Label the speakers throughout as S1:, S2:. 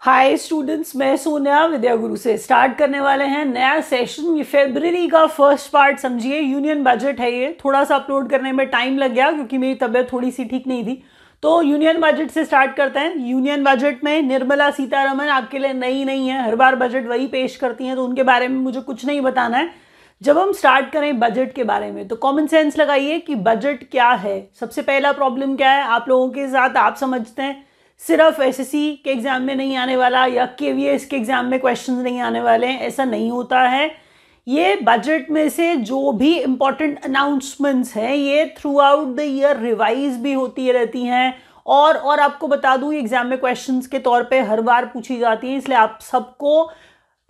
S1: Hi students, मैं सोनिया विद्या गुरु से start करने वाले हैं नया सेशन। ये फरवरी का फर्स्ट पार्ट समझिए, यूनियन बजट है। ये थोड़ा सा अपलोड करने में टाइम लग गया क्योंकि मेरी तबीयत थोड़ी सी ठीक नहीं थी। तो यूनियन बजट से स्टार्ट करते हैं। यूनियन बजट में निर्मला सीतारमण आपके लिए नई नहीं है, हर बार बजट वही पेश करती हैं, तो उनके बारे में मुझे कुछ नहीं बताना है। जब हम स्टार्ट करें बजट के बारे में तो कॉमन सेंस लगाइए कि बजट क्या है। सबसे पहला प्रॉब्लम क्या है आप लोगों के साथ, आप समझते हैं सिर्फ एसएससी के एग्जाम में नहीं आने वाला या केवीएस के एग्जाम में क्वेश्चंस नहीं आने वाले हैं, ऐसा नहीं होता है। ये बजट में से जो भी इंपॉर्टेंट अनाउंसमेंट्स हैं ये through out the year revise भी होती रहती हैं और आपको बता दूं एग्जाम में क्वेश्चंस के तौर पे हर बार पूछी जाती है। इसलिए आप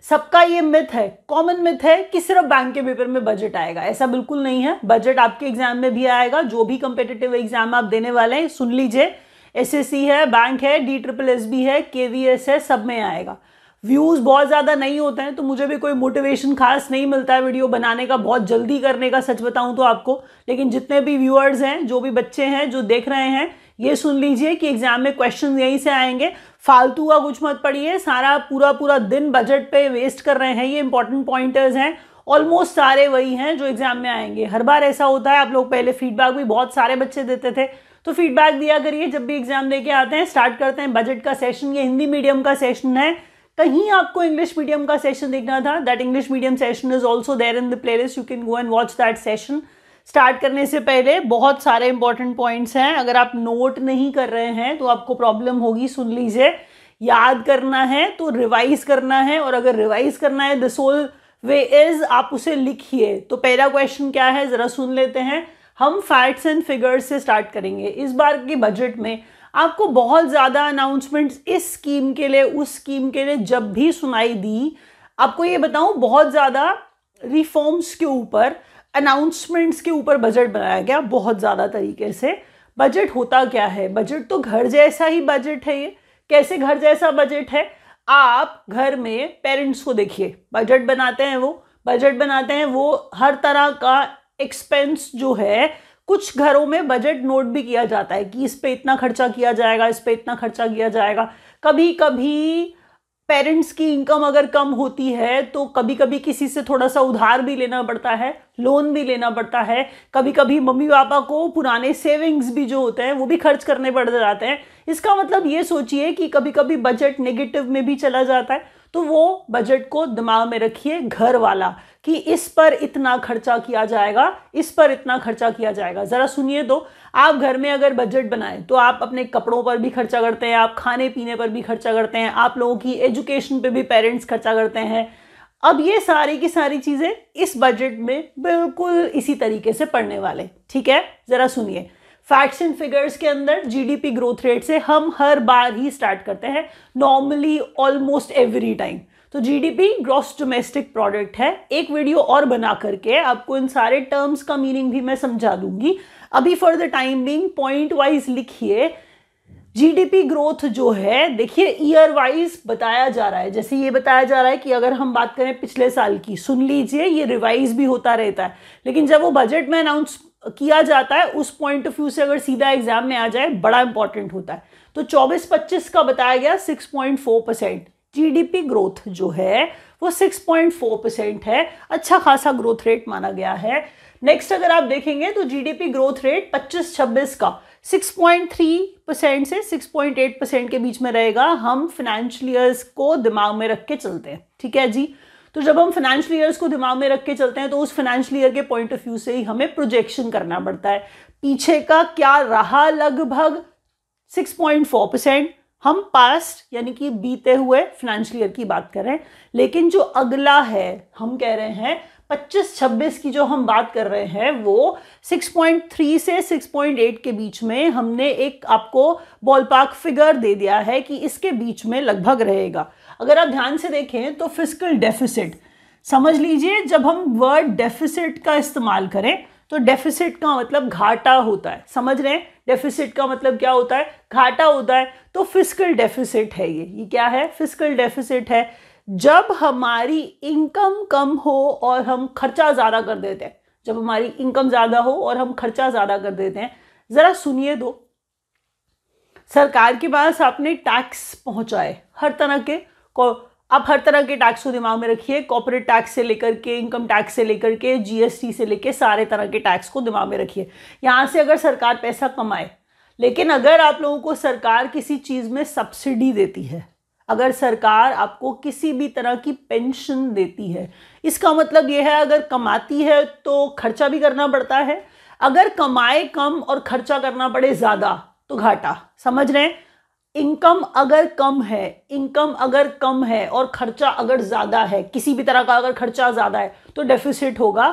S1: सबका ये मिथ है, कॉमन मिथ है कि सिर्फ बैंक के पेपर में बजट आएगा। ऐसा बिल्कुल नहीं है, बजट आपके एग्जाम में भी आएगा। जो भी कंपेटिटिव एग्जाम आप देने वाले हैं सुन लीजिए, एसएससी है, बैंक है, DSSB है, केवीएस है, सब में आएगा। व्यूज़ बहुत ज़्यादा नहीं होते हैं तो मुझे भी कोई मोटिवेशन खास नहीं मिलता है वीडियो बनाने का, बहुत जल्दी करने का, सच बताऊं तो आपको। लेकिन जितने भी व्यूअर्स हैं, जो भी बच्चे हैं जो देख रहे हैं, ये सुन लीजिए कि एग्जाम में क्वेश्चन यहीं से आएंगे। फालतू का कुछ मत पढ़िए, सारा पूरा दिन बजट पे वेस्ट कर रहे हैं। ये इंपॉर्टेंट पॉइंटर्स हैं, ऑलमोस्ट सारे वही हैं जो एग्जाम में आएंगे। हर बार ऐसा होता है, आप लोग पहले फीडबैक भी बहुत सारे बच्चे देते थे, तो फीडबैक दिया करिए जब भी एग्जाम देके आते हैं। स्टार्ट करते हैं बजट का सेशन। ये हिंदी मीडियम का सेशन है, कहीं आपको इंग्लिश मीडियम का सेशन देखना था, that English medium session is also there in the playlist, you can go and watch that session. Start करने से पहले बहुत सारे इंपॉर्टेंट पॉइंट्स हैं, अगर आप नोट नहीं कर रहे हैं तो आपको प्रॉब्लम होगी। सुन लीजिए, याद करना है तो रिवाइज करना है, और अगर रिवाइज करना है द सोल वे इज आप उसे लिखिए। तो पहला क्वेश्चन क्या है जरा सुन लेते हैं। हम फैक्ट्स एंड फिगर्स से स्टार्ट करेंगे। इस बार के बजट में आपको बहुत ज़्यादा अनाउंसमेंट्स इस स्कीम के लिए उस स्कीम के लिए जब भी सुनाई दी, आपको ये बताऊं बहुत ज़्यादा रिफॉर्म्स के ऊपर, अनाउंसमेंट्स के ऊपर बजट बनाया गया बहुत ज़्यादा तरीके से। बजट होता क्या है? बजट तो घर जैसा ही बजट है। ये कैसे घर जैसा बजट है? आप घर में पेरेंट्स को देखिए, बजट बनाते हैं वो हर तरह का एक्सपेंस जो है, कुछ घरों में बजट नोट भी किया जाता है कि इस पे इतना खर्चा किया जाएगा, इस पे इतना खर्चा किया जाएगा। कभी कभी पेरेंट्स की इनकम अगर कम होती है तो कभी कभी किसी से थोड़ा सा उधार भी लेना पड़ता है, लोन भी लेना पड़ता है। कभी कभी मम्मी पापा को पुराने सेविंग्स भी जो होते हैं वो भी खर्च करने पड़ जाते हैं। इसका मतलब ये सोचिए कि कभी कभी बजट नेगेटिव में भी चला जाता है। तो वो बजट को दिमाग में रखिए, घर वाला, कि इस पर इतना खर्चा किया जाएगा, इस पर इतना खर्चा किया जाएगा। ज़रा सुनिए तो, आप घर में अगर बजट बनाएं तो आप अपने कपड़ों पर भी खर्चा करते हैं, आप खाने पीने पर भी खर्चा करते हैं, आप लोगों की एजुकेशन पे भी पेरेंट्स खर्चा करते हैं। अब ये सारी की सारी चीज़ें इस बजट में बिल्कुल इसी तरीके से पड़ने वाले, ठीक है? ज़रा सुनिए, फैक्ट्स एंड फिगर्स के अंदर जीडीपी ग्रोथ रेट से हम हर बार ही स्टार्ट करते हैं, नॉर्मली ऑलमोस्ट एवरी टाइम। तो जीडीपी ग्रॉस डोमेस्टिक प्रोडक्ट है। एक वीडियो और बना करके आपको इन सारे टर्म्स का मीनिंग भी मैं समझा दूंगी। अभी for the time being point wise लिखिए। जीडीपी ग्रोथ जो है, देखिए ईयर वाइज बताया जा रहा है। जैसे ये बताया जा रहा है कि अगर हम बात करें पिछले साल की, सुन लीजिए, ये रिवाइज भी होता रहता है, लेकिन जब वो बजट में अनाउंस किया जाता है उस पॉइंट ऑफ व्यू से अगर सीधा एग्जाम में आ जाए, बड़ा इंपॉर्टेंट होता है। तो 24-25 का बताया गया 6.4%। जीडीपी ग्रोथ जो है वो 6.4% है, अच्छा खासा ग्रोथ रेट माना गया है। नेक्स्ट अगर आप देखेंगे तो जीडीपी ग्रोथ रेट 25-26 का 6.3% से 6.8% के बीच में रहेगा। हम फाइनेंशियल ईयर्स को दिमाग में रख के चलते हैं, ठीक है जी? तो जब हम फाइनेंशियल ईयर्स को दिमाग में रख के चलते हैं तो उस फाइनेंशियल ईयर के पॉइंट ऑफ व्यू से ही हमें प्रोजेक्शन करना पड़ता है। पीछे का क्या रहा, लगभग 6.4%। हम पास्ट यानी कि बीते हुए फाइनेंशियल ईयर की बात कर रहे हैं, लेकिन जो अगला है, हम कह रहे हैं 25-26 की जो हम बात कर रहे हैं, वो 6.3 से 6.8 के बीच में हमने एक आपको बॉलपार्क फिगर दे दिया है कि इसके बीच में लगभग रहेगा। अगर आप ध्यान से देखें तो फिस्कल डेफिसिट समझ लीजिए, जब हम वर्ड डेफिसिट का इस्तेमाल करें तो डेफिसिट का मतलब घाटा होता है। समझ रहे हैं? डेफिसिट का मतलब क्या होता है? घाटा होता है। तो फिस्कल डेफिसिट है ये क्या है? फिस्कल डेफिसिट है जब हमारी इनकम कम हो और हम खर्चा ज़्यादा कर देते हैं। जब हमारी इनकम ज़्यादा हो और हम खर्चा ज़्यादा कर देते हैं। ज़रा सुनिए तो, सरकार के पास आपने टैक्स पहुंचाए हर तरह के, आप हर तरह के टैक्स को दिमाग में रखिए, कॉर्पोरेट टैक्स से लेकर के, इनकम टैक्स से लेकर के, जीएसटी से लेकर सारे तरह के टैक्स को दिमाग में रखिए। यहाँ से अगर सरकार पैसा कमाए, लेकिन अगर आप लोगों को सरकार किसी चीज़ में सब्सिडी देती है, अगर सरकार आपको किसी भी तरह की पेंशन देती है, इसका मतलब यह है अगर कमाती है तो खर्चा भी करना पड़ता है, अगर कमाए कम और खर्चा करना पड़े ज़्यादा तो घाटा। समझ रहे हैं? इनकम अगर कम है और खर्चा अगर ज़्यादा है, किसी भी तरह का अगर खर्चा ज़्यादा है तो डेफिसिट होगा,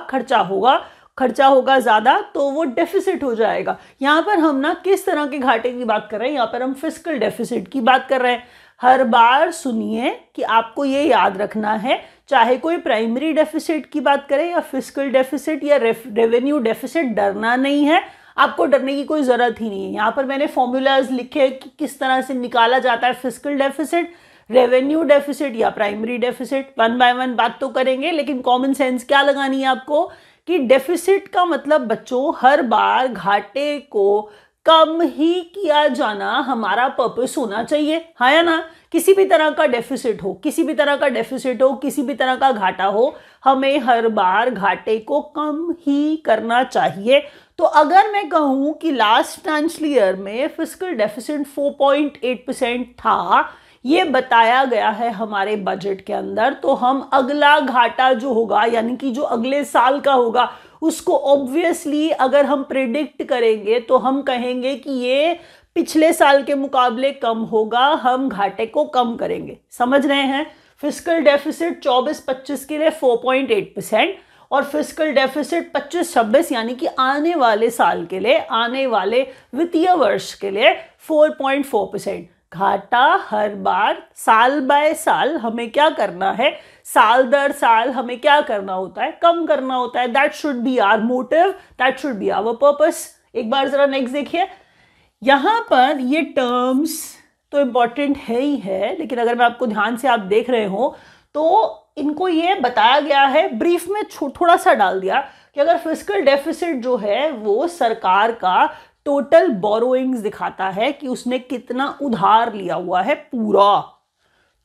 S1: खर्चा होगा ज़्यादा तो वो डेफिसिट हो जाएगा। यहाँ पर हम ना किस तरह के घाटे की बात कर रहे हैं, यहाँ पर हम फिस्कल डेफिसिट की बात कर रहे हैं। हर बार सुनिए कि आपको ये याद रखना है, चाहे कोई प्राइमरी डेफिसिट की बात करें या फिस्कल डेफिसिट या रेवेन्यू डेफिसिट, डरना नहीं है, आपको डरने की कोई ज़रूरत ही नहीं है। यहाँ पर मैंने फॉर्मूलाज लिखे कि किस तरह से निकाला जाता है फिस्कल डेफिसिट, रेवेन्यू डेफिसिट या primary deficit. One by one बात तो करेंगे, लेकिन कॉमन सेंस क्या लगानी है आपको कि डेफिसिट का मतलब बच्चों हर बार घाटे को कम ही किया जाना हमारा पर्पस होना चाहिए, हाँ या ना। किसी भी तरह का डेफिसिट हो, किसी भी तरह का घाटा हो, हमें हर बार घाटे को कम ही करना चाहिए। तो अगर मैं कहूँ कि लास्ट फाइनेंशियल ईयर में फिस्कल डेफिसिट 4.8% था, ये बताया गया है हमारे बजट के अंदर, तो हम अगला घाटा जो होगा यानी कि जो अगले साल का होगा उसको ऑब्वियसली अगर हम प्रिडिक्ट करेंगे तो हम कहेंगे कि ये पिछले साल के मुकाबले कम होगा, हम घाटे को कम करेंगे। समझ रहे हैं? फिस्कल डेफिसिट 24-25 के लिए 4.8% और फिस्कल डेफिसिट 25-26 यानी कि आने वाले साल के लिए, आने वाले वित्तीय वर्ष के लिए 4.4%। घाटा हर बार साल बाय साल हमें क्या करना है, साल दर साल हमें क्या करना होता है, कम करना होता है। That should be our motive, that should be our purpose. एक बार जरा नेक्स्ट देखिए, यहाँ पर ये टर्म्स तो इम्पॉर्टेंट है ही है, लेकिन अगर मैं आपको ध्यान से आप देख रहे हो तो इनको ये बताया गया है, ब्रीफ में थोड़ा सा डाल दिया कि अगर फिस्कल डेफिसिट जो है वो सरकार का टोटल बोरोइंग्स दिखाता है कि उसने कितना उधार लिया हुआ है पूरा।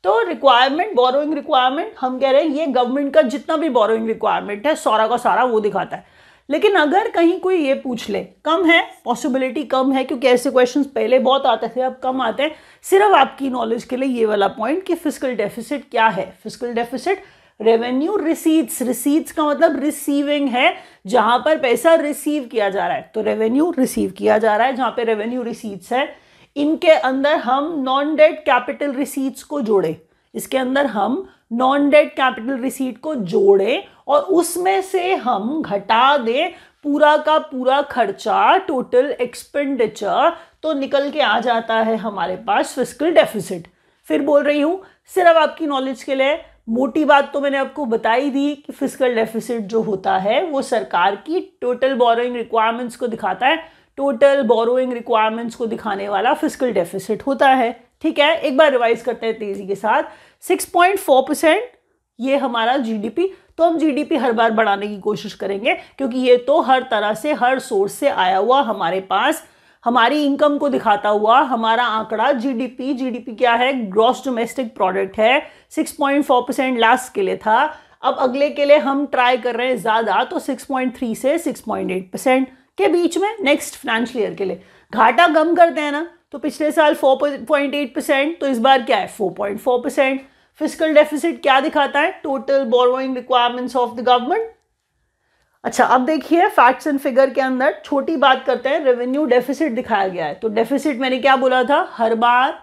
S1: तो रिक्वायरमेंट, बोरोइंग रिक्वायरमेंट हम कह रहे हैं ये गवर्नमेंट का जितना भी बोरोइंग रिक्वायरमेंट है सारा का सारा वो दिखाता है। लेकिन अगर कहीं कोई ये पूछ ले, कम है, पॉसिबिलिटी कम है, क्योंकि ऐसे क्वेश्चंस पहले बहुत आते थे अब कम आते हैं। सिर्फ आपकी नॉलेज के लिए ये वाला पॉइंट कि फिस्कल डेफिसिट क्या है। फिस्कल डेफिसिट रेवेन्यू रिसीट्स का मतलब रिसीविंग है, जहां पर पैसा रिसीव किया जा रहा है, तो रेवेन्यू रिसीव किया जा रहा है जहां पे रेवेन्यू रिसीट्स है। इनके अंदर हम नॉन डेट कैपिटल रिसीट्स को जोड़े, इसके अंदर हम नॉन डेट कैपिटल रिसीट को जोड़े और उसमें से हम घटा दें पूरा का पूरा खर्चा, टोटल एक्सपेंडिचर, तो निकल के आ जाता है हमारे पास फिस्कल डेफिसिट। फिर बोल रही हूं सिर्फ आपकी नॉलेज के लिए, मोटी बात तो मैंने आपको बताई दी कि फिस्कल डेफिसिट जो होता है वो सरकार की टोटल बोरोइंग रिक्वायरमेंट्स को दिखाता है, टोटल बोरोइंग रिक्वायरमेंट्स को दिखाने वाला फिस्कल डेफिसिट होता है। ठीक है, एक बार रिवाइज करते हैं तेजी के साथ। 6.4% ये हमारा जीडीपी, तो हम जीडीपी हर बार बढ़ाने की कोशिश करेंगे क्योंकि ये तो हर तरह से, हर सोर्स से आया हुआ हमारे पास, हमारी इनकम को दिखाता हुआ हमारा आंकड़ा जीडीपी क्या है, ग्रॉस डोमेस्टिक प्रोडक्ट है। 6.4% लास्ट के लिए था, अब अगले के लिए हम ट्राई कर रहे हैं ज़्यादा, तो 6.3 से 6.8% के बीच में नेक्स्ट फाइनेंशियल ईयर के लिए। घाटा कम करते हैं ना, तो पिछले साल 4.8%, तो इस बार क्या है 4.4%। फिस्कल डेफिसिट क्या दिखाता है, total borrowing requirements of the government. अच्छा, अब देखिए फैक्ट्स एंड फिगर के अंदर छोटी बात करते हैं, रेवेन्यू डेफिसिट दिखाया गया है, तो डेफिसिट मैंने क्या बोला था, हर बार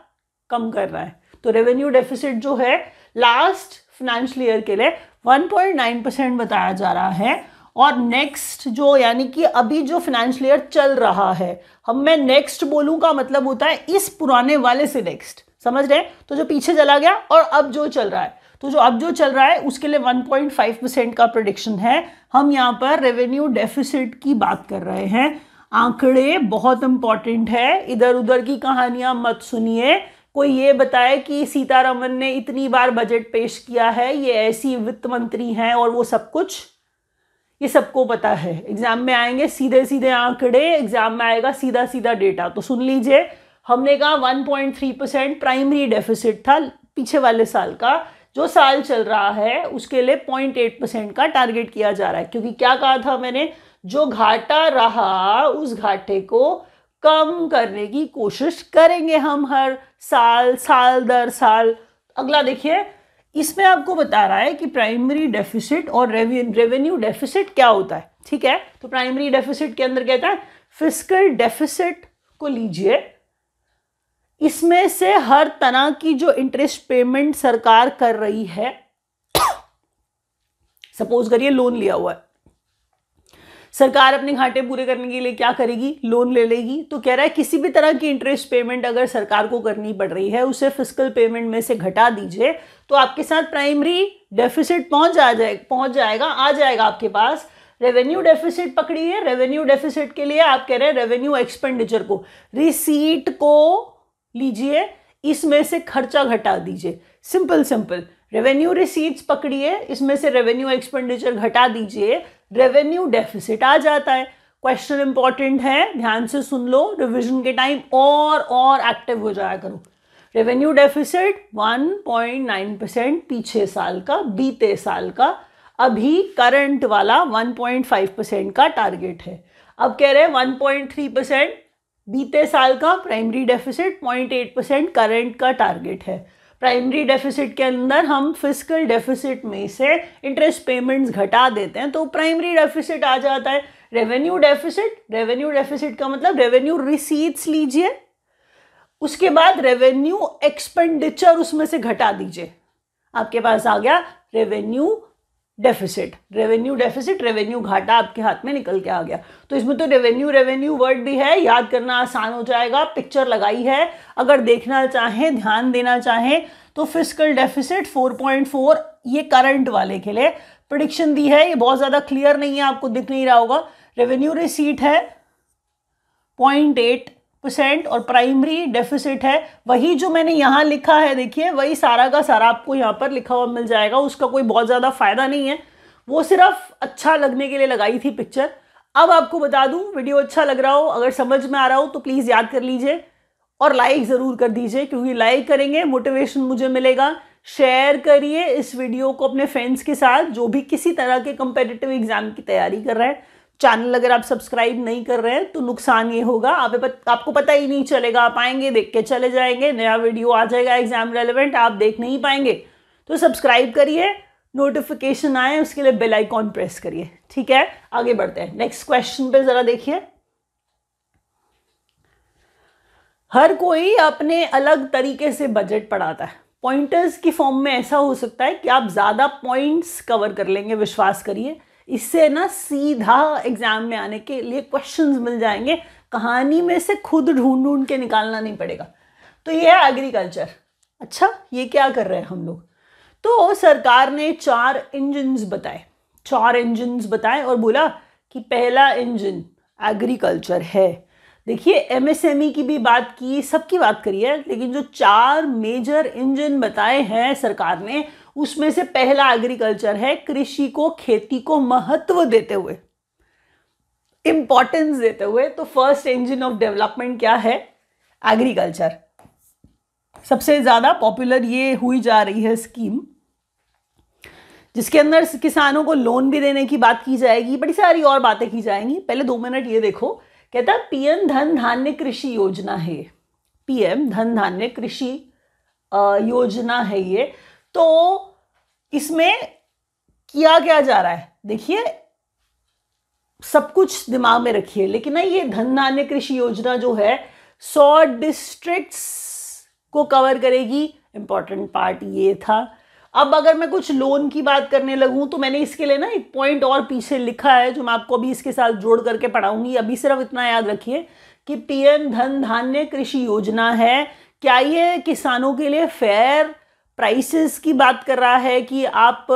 S1: कम कर रहा है, तो रेवेन्यू डेफिसिट जो है लास्ट फाइनेंशियल ईयर के लिए 1.9% बताया जा रहा है। और नेक्स्ट जो यानी कि अभी जो फाइनेंशियल ईयर चल रहा है, मैं नेक्स्ट बोलूं का मतलब होता है इस पुराने वाले से नेक्स्ट, समझ रहे हैं, तो जो पीछे चला गया और अब जो चल रहा है, तो जो अब जो चल रहा है उसके लिए 1.5% का प्रेडिक्शन है। हम यहाँ पर रेवेन्यू डेफिसिट की बात कर रहे हैं। आंकड़े बहुत इंपॉर्टेंट है, इधर उधर की कहानियां मत सुनिए। कोई ये बताए कि सीतारमन ने इतनी बार बजट पेश किया है, ये ऐसी वित्त मंत्री हैं और वो सब कुछ, ये सबको पता है। एग्जाम में आएंगे सीधे सीधे आंकड़े, एग्जाम में आएगा सीधा सीधा डेटा, तो सुन लीजिए हमने कहा 1.3% प्राइमरी डेफिसिट था पीछे वाले साल का, जो साल चल रहा है उसके लिए 0.8% का टारगेट किया जा रहा है, क्योंकि क्या कहा था मैंने, जो घाटा रहा उस घाटे को कम करने की कोशिश करेंगे हम हर साल, साल दर साल। अगला देखिए, इसमें आपको बता रहा है कि प्राइमरी डेफिसिट और रेवेन्यू डेफिसिट क्या होता है। ठीक है, तो प्राइमरी डेफिसिट के अंदर कहता है फिस्कल डेफिसिट को लीजिए, इसमें से हर तरह की जो इंटरेस्ट पेमेंट सरकार कर रही है, सपोज करिए लोन लिया हुआ है, सरकार अपने घाटे पूरे करने के लिए क्या करेगी, लोन ले लेगी। तो कह रहा है किसी भी तरह की इंटरेस्ट पेमेंट अगर सरकार को करनी पड़ रही है उसे फिस्कल पेमेंट में से घटा दीजिए, तो आपके साथ प्राइमरी डेफिसिट पहुंच जाएगा आपके पास। रेवेन्यू डेफिसिट पकड़िए, रेवेन्यू डेफिसिट के लिए आप कह रहे हैं रेवेन्यू एक्सपेंडिचर को, रिसीट को लीजिए, इसमें से खर्चा घटा दीजिए। सिंपल सिंपल, रेवेन्यू रिसीट्स पकड़िए, इसमें से रेवेन्यू एक्सपेंडिचर घटा दीजिए, रेवेन्यू डेफिसिट आ जाता है। क्वेश्चन इंपॉर्टेंट है, ध्यान से सुन लो, रिवीजन के टाइम और एक्टिव हो जाया करो। रेवेन्यू डेफिसिट 1.9% पीछे साल का, बीते साल का, अभी करंट वाला 1.5% का टारगेट है। अब कह रहे हैं 1.3% बीते साल का प्राइमरी डेफिसिट, 0.8% करंट का टारगेट है। प्राइमरी डेफिसिट के अंदर हम फिस्कल डेफिसिट में से इंटरेस्ट पेमेंट्स घटा देते हैं तो प्राइमरी डेफिसिट आ जाता है। रेवेन्यू डेफिसिट का मतलब रेवेन्यू रिसीट्स लीजिए, उसके बाद रेवेन्यू एक्सपेंडिचर उसमें से घटा दीजिए, आपके पास आ गया रेवेन्यू डेफिसिट। रेवेन्यू घाटा आपके हाथ में निकल के आ गया। तो इसमें तो रेवेन्यू वर्ड भी है, याद करना आसान हो जाएगा, पिक्चर लगाई है। अगर देखना चाहें, ध्यान देना चाहें तो फिस्कल डेफिसिट 4.4, ये करंट वाले के लिए प्रेडिक्शन दी है, ये बहुत ज्यादा क्लियर नहीं है, आपको दिख नहीं रहा होगा। रेवेन्यू रिसीट है 0.8% और प्राइमरी डेफिसिट है वही जो मैंने यहां लिखा है, देखिए वही सारा का सारा आपको यहां पर लिखा हुआ मिल जाएगा। उसका कोई बहुत ज्यादा फायदा नहीं है, वो सिर्फ अच्छा लगने के लिए लगाई थी पिक्चर। अब आपको बता दूं, वीडियो अच्छा लग रहा हो, अगर समझ में आ रहा हो तो प्लीज याद कर लीजिए और लाइक जरूर कर दीजिए, क्योंकि लाइक करेंगे मोटिवेशन मुझे मिलेगा। शेयर करिए इस वीडियो को अपने फ्रेंड्स के साथ जो भी किसी तरह के कंपेटिटिव एग्जाम की तैयारी कर रहे हैं। चैनल अगर आप सब्सक्राइब नहीं कर रहे हैं तो नुकसान ये होगा, आपको पता ही नहीं चलेगा, आप आएंगे देख के चले जाएंगे, नया वीडियो आ जाएगा एग्जाम रेलेवेंट, आप देख नहीं पाएंगे। तो सब्सक्राइब करिए, नोटिफिकेशन आए उसके लिए बेल आइकॉन प्रेस करिए। ठीक है, आगे बढ़ते हैं नेक्स्ट क्वेश्चन पे, जरा देखिए। हर कोई अपने अलग तरीके से बजट पढ़ाता है। पॉइंटर्स की फॉर्म में ऐसा हो सकता है कि आप ज्यादा पॉइंट्स कवर कर लेंगे, विश्वास करिए, इससे ना सीधा एग्जाम में आने के लिए क्वेश्चंस मिल जाएंगे, कहानी में से खुद ढूंढ के निकालना नहीं पड़ेगा। तो ये है एग्रीकल्चर। अच्छा, ये क्या कर रहे हैं हम लोग, तो सरकार ने 4 इंजन्स बताए और बोला कि पहला इंजन एग्रीकल्चर है। देखिए एमएसएमई की भी बात की, सबकी बात करी है, लेकिन जो 4 मेजर इंजन बताए हैं सरकार ने उसमें से पहला एग्रीकल्चर है। कृषि को, खेती को महत्व देते हुए, इंपॉर्टेंस देते हुए, तो फर्स्ट इंजन ऑफ डेवलपमेंट क्या है, एग्रीकल्चर। सबसे ज्यादा पॉपुलर ये हुई जा रही है स्कीम, जिसके अंदर किसानों को लोन भी देने की बात की जाएगी, बड़ी सारी और बातें की जाएंगी। पहले 2 मिनट ये देखो, कहता है पीएम धन धान्य कृषि योजना है। पीएम धन धान्य कृषि योजना है ये। तो इसमें किया क्या जा रहा है, देखिए सब कुछ दिमाग में रखिए, लेकिन ना ये धन धान्य कृषि योजना जो है 100 डिस्ट्रिक्ट्स को कवर करेगी। इंपॉर्टेंट पार्ट ये था। अब अगर मैं कुछ लोन की बात करने लगूं तो मैंने इसके लिए ना एक पॉइंट और पीछे लिखा है जो मैं आपको अभी इसके साथ जोड़ करके पढ़ाऊंगी। अभी सिर्फ इतना याद रखिए कि पीएम धन धान्य कृषि योजना है, क्या ये किसानों के लिए फेयर प्राइसेस की बात कर रहा है कि आप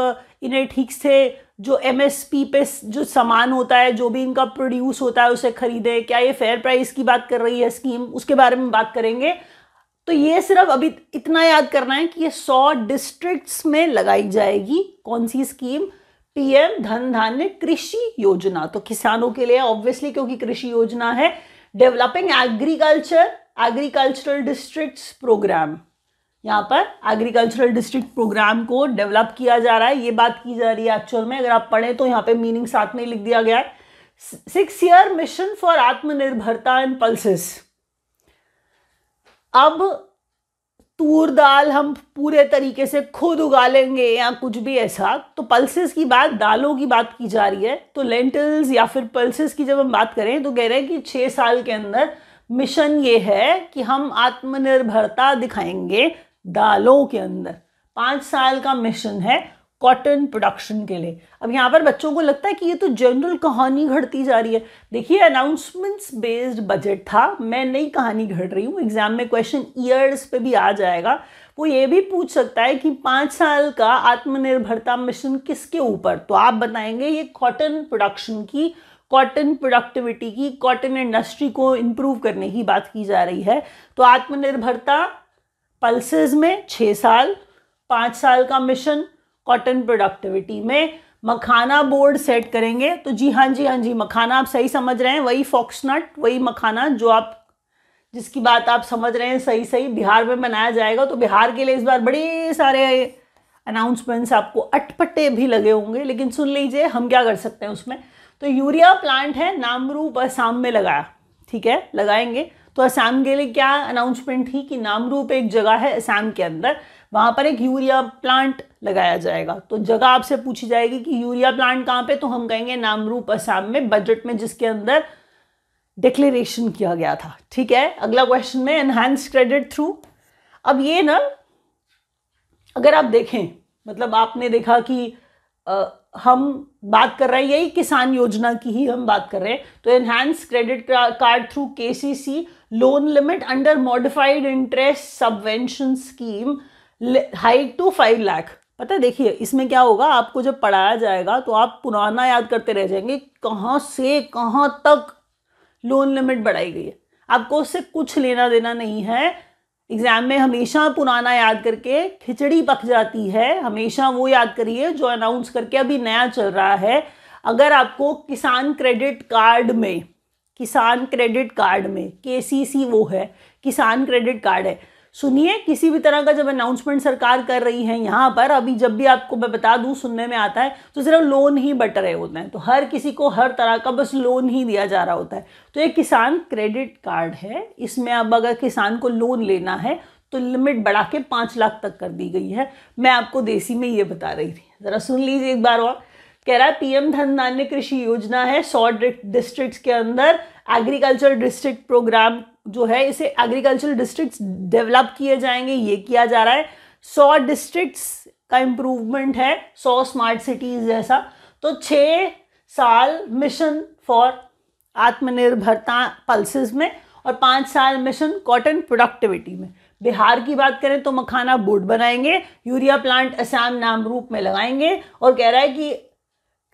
S1: इन्हें ठीक से जो एमएसपी पे जो सामान होता है, जो भी इनका प्रोड्यूस होता है उसे खरीदे, क्या ये फेयर प्राइस की बात कर रही है स्कीम, उसके बारे में बात करेंगे। तो ये सिर्फ अभी इतना याद करना है कि ये 100 डिस्ट्रिक्ट्स में लगाई जाएगी। कौन सी स्कीम, पीएम धन धान्य कृषि योजना। तो किसानों के लिए ऑब्वियसली, क्योंकि कृषि योजना है। Developing agriculture agricultural districts programme, यहाँ पर एग्रीकल्चरल डिस्ट्रिक्ट प्रोग्राम को डेवलप किया जा रहा है, ये बात की जा रही है एक्चुअल में। अगर आप पढ़ें तो यहाँ पे मीनिंग साथ में लिख दिया गया है। 6 ईयर मिशन फॉर आत्मनिर्भरता इन पल्सेस। अब तूर दाल हम पूरे तरीके से खुद उगा लेंगे या कुछ भी ऐसा, तो पल्सेस की बात, दालों की बात की जा रही है। तो लेंटिल्स या फिर पल्सेस की जब हम बात करें तो कह रहे हैं कि 6 साल के अंदर मिशन ये है कि हम आत्मनिर्भरता दिखाएंगे दालों के अंदर। 5 साल का मिशन है कॉटन प्रोडक्शन के लिए। अब यहाँ पर बच्चों को लगता है कि ये तो जनरल कहानी घड़ती जा रही है। देखिए, अनाउंसमेंट्स बेस्ड बजट था, मैं नई कहानी घड़ रही हूँ। एग्जाम में क्वेश्चन ईयर्स पे भी आ जाएगा। वो ये भी पूछ सकता है कि 5 साल का आत्मनिर्भरता मिशन किसके ऊपर, तो आप बताएंगे ये कॉटन प्रोडक्शन की, कॉटन प्रोडक्टिविटी की, कॉटन इंडस्ट्री को इम्प्रूव करने की बात की जा रही है। तो आत्मनिर्भरता पल्सेस में 6 साल, 5 साल का मिशन कॉटन प्रोडक्टिविटी में। मखाना बोर्ड सेट करेंगे, तो जी हाँ जी, मखाना आप सही समझ रहे हैं, वही फॉक्सनट, वही मखाना जो आप, जिसकी बात आप समझ रहे हैं सही बिहार में बनाया जाएगा। तो बिहार के लिए इस बार बड़े सारे अनाउंसमेंट्स आपको अटपटे भी लगे होंगे, लेकिन सुन लीजिए हम क्या कर सकते हैं उसमें। तो यूरिया प्लांट है नामरूप असम में लगाया, ठीक है, लगाएंगे। तो असम के लिए क्या अनाउंसमेंट थी कि नामरूप एक जगह है असम के अंदर, वहाँ पर एक यूरिया प्लांट लगाया जाएगा। तो जगह आपसे पूछी जाएगी कि यूरिया प्लांट कहाँ पे, तो हम कहेंगे नामरूप असम में, बजट में जिसके अंदर डिक्लेरेशन किया गया था, ठीक है। अगला क्वेश्चन में एनहांस क्रेडिट थ्रू। अब ये ना, अगर आप देखें, मतलब आपने देखा कि हम बात कर रहे हैं यही किसान योजना की ही हम बात कर रहे हैं। तो enhance credit card through KCC loan limit under modified interest subvention scheme height to 5 lakh. पता है, देखिए इसमें क्या होगा, आपको जब पढ़ाया जाएगा तो आप पुराना याद करते रह जाएंगे, कहाँ से कहाँ तक लोन लिमिट बढ़ाई गई है, आपको उससे कुछ लेना देना नहीं है। एग्जाम में हमेशा पुराना याद करके खिचड़ी पक जाती है, हमेशा वो याद करिए जो अनाउंस करके अभी नया चल रहा है। अगर आपको किसान क्रेडिट कार्ड में केसीसी वो है, किसान क्रेडिट कार्ड है, सुनिए, किसी भी तरह का जब अनाउंसमेंट सरकार कर रही है यहाँ पर, अभी जब भी आपको मैं बता दूँ सुनने में आता है तो सिर्फ लोन ही बट रहे होते हैं। तो हर किसी को हर तरह का बस लोन ही दिया जा रहा होता है। तो ये किसान क्रेडिट कार्ड है, इसमें अब अगर किसान को लोन लेना है तो लिमिट बढ़ा के 5 लाख तक कर दी गई है। मैं आपको देसी में ये बता रही थी, ज़रा सुन लीजिए एक बार और। कह रहा है पीएम धन धान्य कृषि योजना है, 100 डिस्ट्रिक्ट्स के अंदर एग्रीकल्चर डिस्ट्रिक्ट प्रोग्राम जो है, इसे एग्रीकल्चर डिस्ट्रिक्ट्स डेवलप किए जाएंगे, ये किया जा रहा है। 100 डिस्ट्रिक्ट्स का इम्प्रूवमेंट है, 100 स्मार्ट सिटीज जैसा। तो 6 साल मिशन फॉर आत्मनिर्भरता पल्सेस में और 5 साल मिशन कॉटन प्रोडक्टिविटी में। बिहार की बात करें तो मखाना बोर्ड बनाएंगे, यूरिया प्लांट असम नामरूप में लगाएंगे, और कह रहा है कि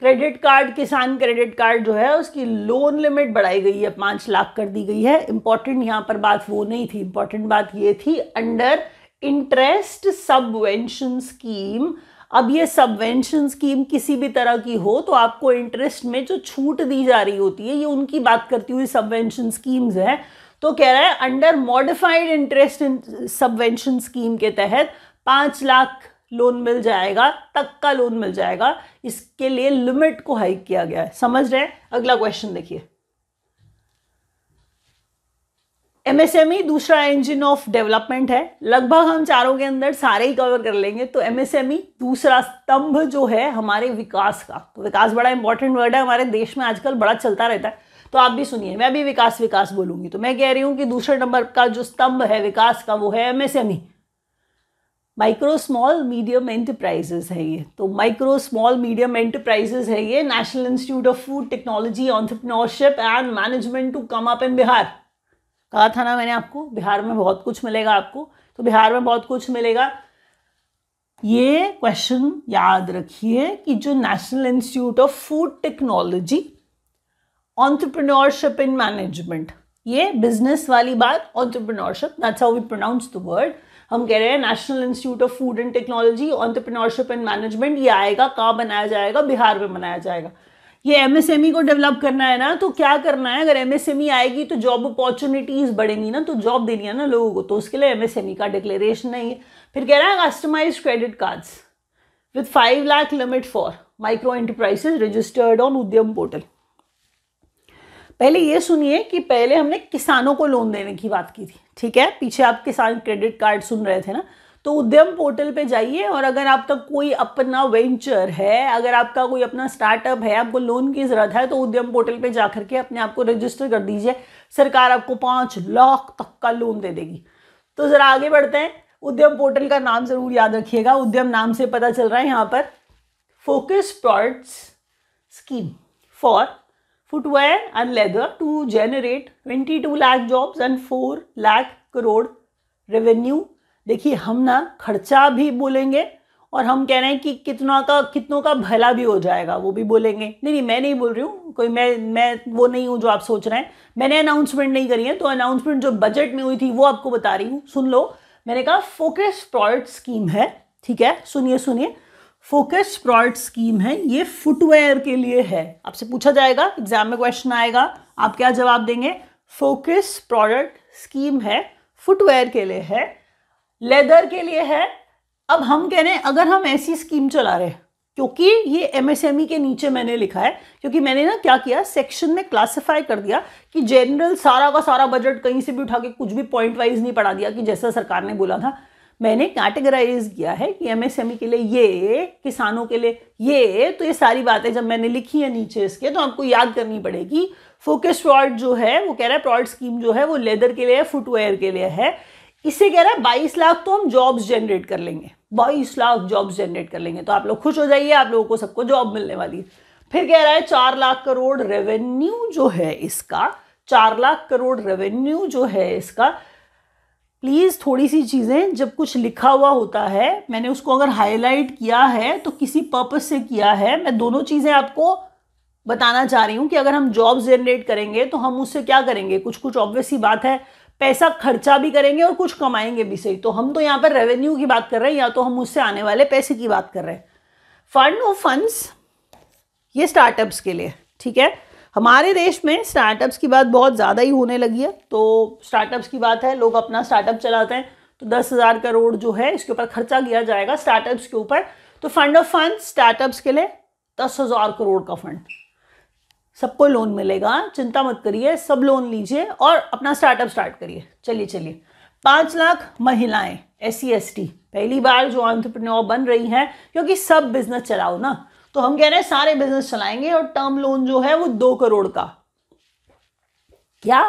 S1: क्रेडिट कार्ड, किसान क्रेडिट कार्ड जो है उसकी लोन लिमिट बढ़ाई गई है, 5 लाख कर दी गई है। इंपॉर्टेंट यहाँ पर बात वो नहीं थी, इंपॉर्टेंट बात ये थी अंडर इंटरेस्ट सबवेंशन स्कीम। अब ये सबवेंशन स्कीम किसी भी तरह की हो तो आपको इंटरेस्ट में जो छूट दी जा रही होती है, ये उनकी बात करती हुई सबवेंशन स्कीम्स है। तो कह रहा है under modified interest subvention scheme के तहत 5 लाख लोन मिल जाएगा, तक का लोन मिल जाएगा। इसके लिए लिमिट को हाइक किया गया है, समझ रहे हैं। अगला क्वेश्चन देखिए, एमएसएमई दूसरा इंजन ऑफ डेवलपमेंट है। लगभग हम चारों के अंदर सारे ही कवर कर लेंगे। तो एमएसएमई दूसरा स्तंभ जो है हमारे विकास का। तो विकास बड़ा इंपॉर्टेंट वर्ड है, हमारे देश में आजकल बड़ा चलता रहता है। तो आप भी सुनिए, मैं भी विकास विकास बोलूंगी। तो मैं कह रही हूं कि दूसरे नंबर का जो स्तंभ है विकास का वो है MSME, micro small medium enterprises है ये। तो माइक्रो स्मॉल मीडियम एंटरप्राइजेस है ये, national institute of food technology entrepreneurship and management to come up in Bihar. कहा था ना मैंने आपको, बिहार में बहुत कुछ मिलेगा आपको। तो बिहार में बहुत कुछ मिलेगा। ये क्वेश्चन याद रखिए कि जो national institute of food technology entrepreneurship in management, ये बिजनेस वाली बात, entrepreneurship, that's how we pronounce the word. हम कह रहे हैं national institute of food and technology entrepreneurship and management, ये आएगा, कहाँ बनाया जाएगा, बिहार में बनाया जाएगा। ये एमएसएमई को डेवलप करना है ना, तो क्या करना है, अगर एमएसएमई आएगी तो जॉब अपॉर्चुनिटीज बढ़ेंगी ना, तो जॉब देनी है ना लोगों को, तो उसके लिए एमएसएमई का डिक्लेरेशन नहीं है। फिर कह रहा है customise credit cards with 5 lakh limit for micro enterprises registered on Udyam portal. पहले ये सुनिए कि पहले हमने किसानों को लोन देने की बात की थी, ठीक है, पीछे आप किसान क्रेडिट कार्ड सुन रहे थे ना। तो उद्यम पोर्टल पे जाइए और अगर आपका कोई अपना वेंचर है, अगर आपका कोई अपना स्टार्टअप है, आपको लोन की ज़रूरत है, तो उद्यम पोर्टल पे जा करके अपने आप को रजिस्टर कर दीजिए। सरकार आपको 5 लाख तक का लोन दे देगी। तो ज़रा आगे बढ़ते हैं। उद्यम पोर्टल का नाम ज़रूर याद रखिएगा, उद्यम नाम से पता चल रहा है यहाँ पर focus products scheme for footwear and leather to generate 22 lakh jobs and 4 lakh crore revenue. देखिए हम ना खर्चा भी बोलेंगे और हम कह रहे हैं कि कितनों का भला भी हो जाएगा वो भी बोलेंगे। नहीं, मैं नहीं बोल रही हूँ, कोई मैं वो नहीं हूँ जो आप सोच रहे हैं। मैंने अनाउंसमेंट नहीं करी है, तो अनाउंसमेंट जो बजट में हुई थी वो आपको बता रही हूँ। सुन लो, मैंने कहा फोकस प्रोडक्ट स्कीम है, ठीक है, सुनिए, फोकस प्रोडक्ट स्कीम है, ये फुटवेयर के लिए है। आपसे पूछा जाएगा, एग्जाम में क्वेश्चन आएगा, आप क्या जवाब देंगे? फोकस प्रोडक्ट स्कीम है, फुटवेयर के लिए है, लेदर के लिए है। अब हम कह रहे हैं अगर हम ऐसी स्कीम चला रहे, क्योंकि ये एमएसएमई के नीचे मैंने लिखा है, क्योंकि मैंने ना क्या किया, सेक्शन में क्लासिफाई कर दिया कि जनरल सारा का सारा बजट कहीं से भी उठा के कुछ भी पॉइंट वाइज नहीं पढ़ा दिया कि जैसा सरकार ने बोला था। मैंने कैटेगराइज किया है कि एमएसएमई के लिए ये, किसानों के लिए ये। तो ये सारी बातें जब मैंने लिखी है नीचे इसके, तो आपको याद करनी पड़ेगी। फोकस प्रोडक्ट जो है वो कह रहा है प्रोडक्ट स्कीम जो है वो लेदर के लिए है, फुटवेयर के लिए है। इससे कह रहा है 22 लाख तो हम जॉब्स जनरेट कर लेंगे, 22 लाख जॉब्स जनरेट कर लेंगे। तो आप लोग खुश हो जाइए, आप लोगों को सबको जॉब मिलने वाली है। फिर कह रहा है 4 लाख करोड़ रेवेन्यू जो है इसका, 4 लाख करोड़ रेवेन्यू जो है इसका। प्लीज़ थोड़ी सी चीज़ें जब कुछ लिखा हुआ होता है, मैंने उसको अगर हाईलाइट किया है तो किसी पर्पस से किया है। मैं दोनों चीज़ें आपको बताना चाह रही हूँ कि अगर हम जॉब्स जनरेट करेंगे तो हम उससे क्या करेंगे, कुछ ऑब्वियस सी बात है, पैसा खर्चा भी करेंगे और कुछ कमाएंगे भी सही। तो हम तो यहाँ पर रेवेन्यू की बात कर रहे हैं, या तो हम उससे आने वाले पैसे की बात कर रहे हैं। फंड ऑफ फंड्स ये स्टार्टअप्स के लिए, ठीक है। हमारे देश में स्टार्टअप्स की बात बहुत ज़्यादा ही होने लगी है। तो स्टार्टअप्स की बात है, लोग अपना स्टार्टअप चलाते हैं, तो 10,000 करोड़ जो है इसके ऊपर खर्चा किया जाएगा स्टार्टअप्स के ऊपर। तो फंड ऑफ फंड्स स्टार्टअप्स के लिए 10,000 करोड़ का फंड, सबको लोन मिलेगा, चिंता मत करिए, सब लोन लीजिए और अपना स्टार्टअप स्टार्ट करिए। चलिए 5 लाख महिलाएं SC/ST पहली बार जो एंटरप्रेन्योर बन रही हैं, क्योंकि सब बिजनेस चलाओ ना, तो हम कह रहे हैं सारे बिजनेस चलाएंगे और टर्म लोन जो है वो 2 करोड़ का। क्या?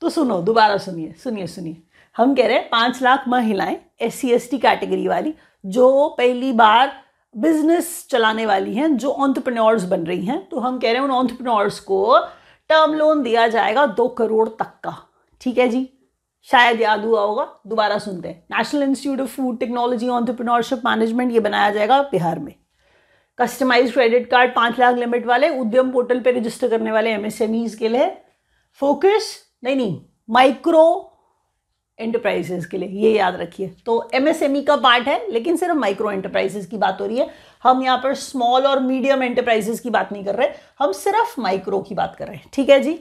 S1: तो सुनो, दोबारा सुनिए। हम कह रहे हैं 5 लाख महिलाएं SC/ST कैटेगरी वाली जो पहली बार बिजनेस चलाने वाली हैं, जो एंटरप्रेन्योर्स बन रही हैं, तो हम कह रहे हैं उन एंटरप्रेन्योर्स को टर्म लोन दिया जाएगा 2 करोड़ तक का। ठीक है जी, शायद याद हुआ होगा, दोबारा सुनते हैं। National institute of food technology entrepreneurship management ये बनाया जाएगा बिहार में। Customise credit card 5 lakh limit वाले उद्यम पोर्टल पे रजिस्टर करने वाले एमएसएमईज के लिए। फोकस नहीं माइक्रो एंटरप्राइजेस के लिए, ये याद रखिए। तो एमएसएमई का पार्ट है, लेकिन सिर्फ माइक्रो एंटरप्राइजेस की बात हो रही है। हम यहाँ पर स्मॉल और मीडियम एंटरप्राइजेस की बात नहीं कर रहे, हम सिर्फ माइक्रो की बात कर रहे हैं। ठीक है जी।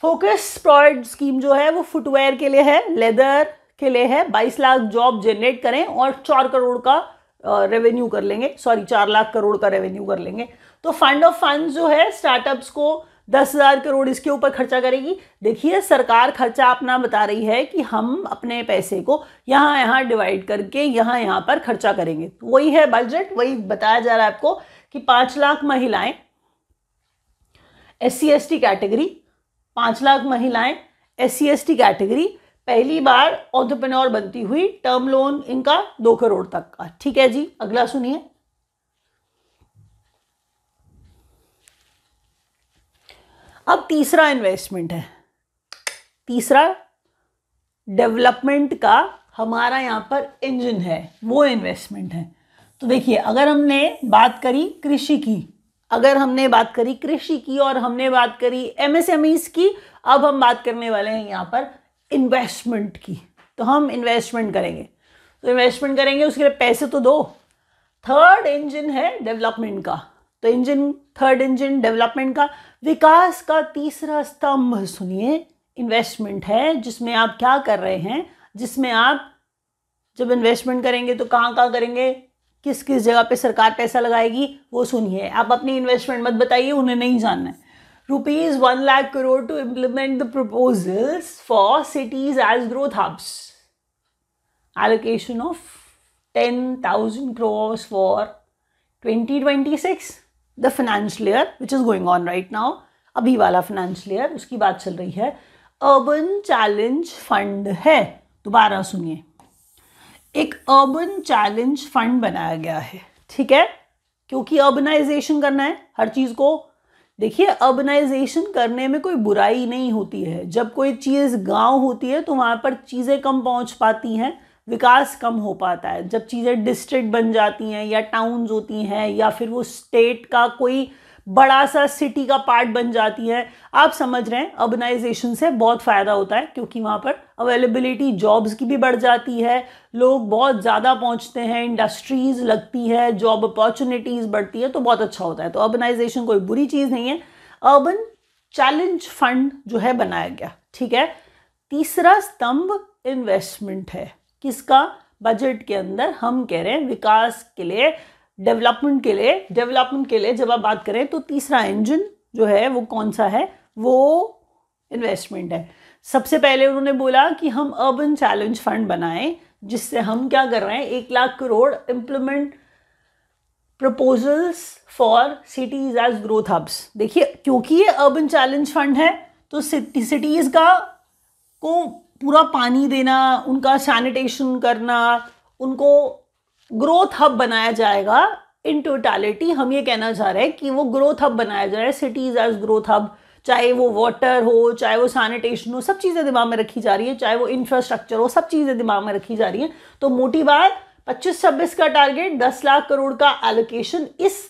S1: फोकस प्रोडक्ट स्कीम जो है वो फुटवेयर के लिए है, लेदर के लिए है। 22 लाख जॉब जनरेट करें और 4 करोड़ का रेवेन्यू कर लेंगे, 4 लाख करोड़ का रेवेन्यू कर लेंगे। तो फंड ऑफ फंड्स जो है स्टार्टअप्स को 10,000 करोड़ इसके ऊपर खर्चा करेगी। देखिए सरकार खर्चा अपना बता रही है कि हम अपने पैसे को यहाँ डिवाइड करके यहाँ पर खर्चा करेंगे। तो वही है बजट, वही बताया जा रहा है आपको कि 5 लाख महिलाएं SC/ST कैटेगरी, 5 लाख महिलाएं SC/ST कैटेगरी पहली बार एंटरप्रेन्योर बनती हुई, टर्म लोन इनका 2 करोड़ तक का। ठीक है जी, अगला सुनिए। अब तीसरा इन्वेस्टमेंट है, तीसरा डेवलपमेंट का हमारा यहाँ पर इंजन है, वो इन्वेस्टमेंट है। तो देखिए अगर हमने बात करी कृषि की, और हमने बात करी एमएसएमईज की, अब हम बात करने वाले हैं यहाँ पर इन्वेस्टमेंट की। तो हम इन्वेस्टमेंट करेंगे, उसके लिए पैसे तो दो। थर्ड इंजन है डेवलपमेंट का। तो इंजन थर्ड इंजन डेवलपमेंट का। विकास का तीसरा स्तंभ सुनिए, इन्वेस्टमेंट है, जिसमें आप क्या कर रहे हैं, जिसमें आप जब इन्वेस्टमेंट करेंगे तो कहाँ कहाँ करेंगे, किस किस जगह पे सरकार पैसा लगाएगी, वो सुनिए। आप अपनी इन्वेस्टमेंट मत बताइए, उन्हें नहीं जानना है। ₹1 lakh crore to implement the proposals for cities as growth hubs. Allocation of 10,000 crores for 2026, the financial year which is going on right now, अभी वाला financial year, उसकी बात चल रही है। अर्बन चैलेंज फंड है, दोबारा सुनिए, एक अर्बन चैलेंज फंड बनाया गया है, ठीक है, क्योंकि अर्बनाइजेशन करना है हर चीज को। देखिए, अर्बनाइजेशन करने में कोई बुराई नहीं होती है। जब कोई चीज़ गांव होती है तो वहाँ पर चीज़ें कम पहुँच पाती हैं, विकास कम हो पाता है। जब चीज़ें डिस्ट्रिक्ट बन जाती हैं या टाउन्स होती हैं या फिर वो स्टेट का कोई बड़ा सा सिटी का पार्ट बन जाती है, आप समझ रहे हैं, अर्बनाइजेशन से बहुत फ़ायदा होता है, क्योंकि वहाँ पर अवेलेबिलिटी जॉब्स की भी बढ़ जाती है, लोग बहुत ज़्यादा पहुँचते हैं, इंडस्ट्रीज़ लगती है, जॉब अपॉर्चुनिटीज़ बढ़ती है, तो बहुत अच्छा होता है। तो अर्बनाइजेशन कोई बुरी चीज़ नहीं है। अर्बन चैलेंज फंड जो है बनाया गया, ठीक है। तीसरा स्तंभ इन्वेस्टमेंट है, किसका, बजट के अंदर हम कह रहे हैं विकास के लिए, डेवलपमेंट के लिए जब आप बात करें तो तीसरा इंजन जो है वो कौन सा है, वो इन्वेस्टमेंट है। सबसे पहले उन्होंने बोला कि हम अर्बन चैलेंज फंड बनाएं, जिससे हम क्या कर रहे हैं, 1 lakh crore implement proposals for cities as growth hubs. देखिए, क्योंकि ये अर्बन चैलेंज फंड है तो सिटीज का को पूरा पानी देना, उनका सैनिटेशन करना, उनको ग्रोथ हब बनाया जाएगा। इन टोटालिटी हम ये कहना चाह रहे हैं कि वो ग्रोथ हब बनाया जाए, सिटीज एज ग्रोथ हब, चाहे वो वाटर हो, चाहे वो सैनिटेशन हो, सब चीज़ें दिमाग में रखी जा रही है, चाहे वो इंफ्रास्ट्रक्चर हो, सब चीज़ें दिमाग में रखी जा रही हैं। तो मोटी बात, 25-26 का टारगेट, 10 लाख करोड़ का एलोकेशन। इस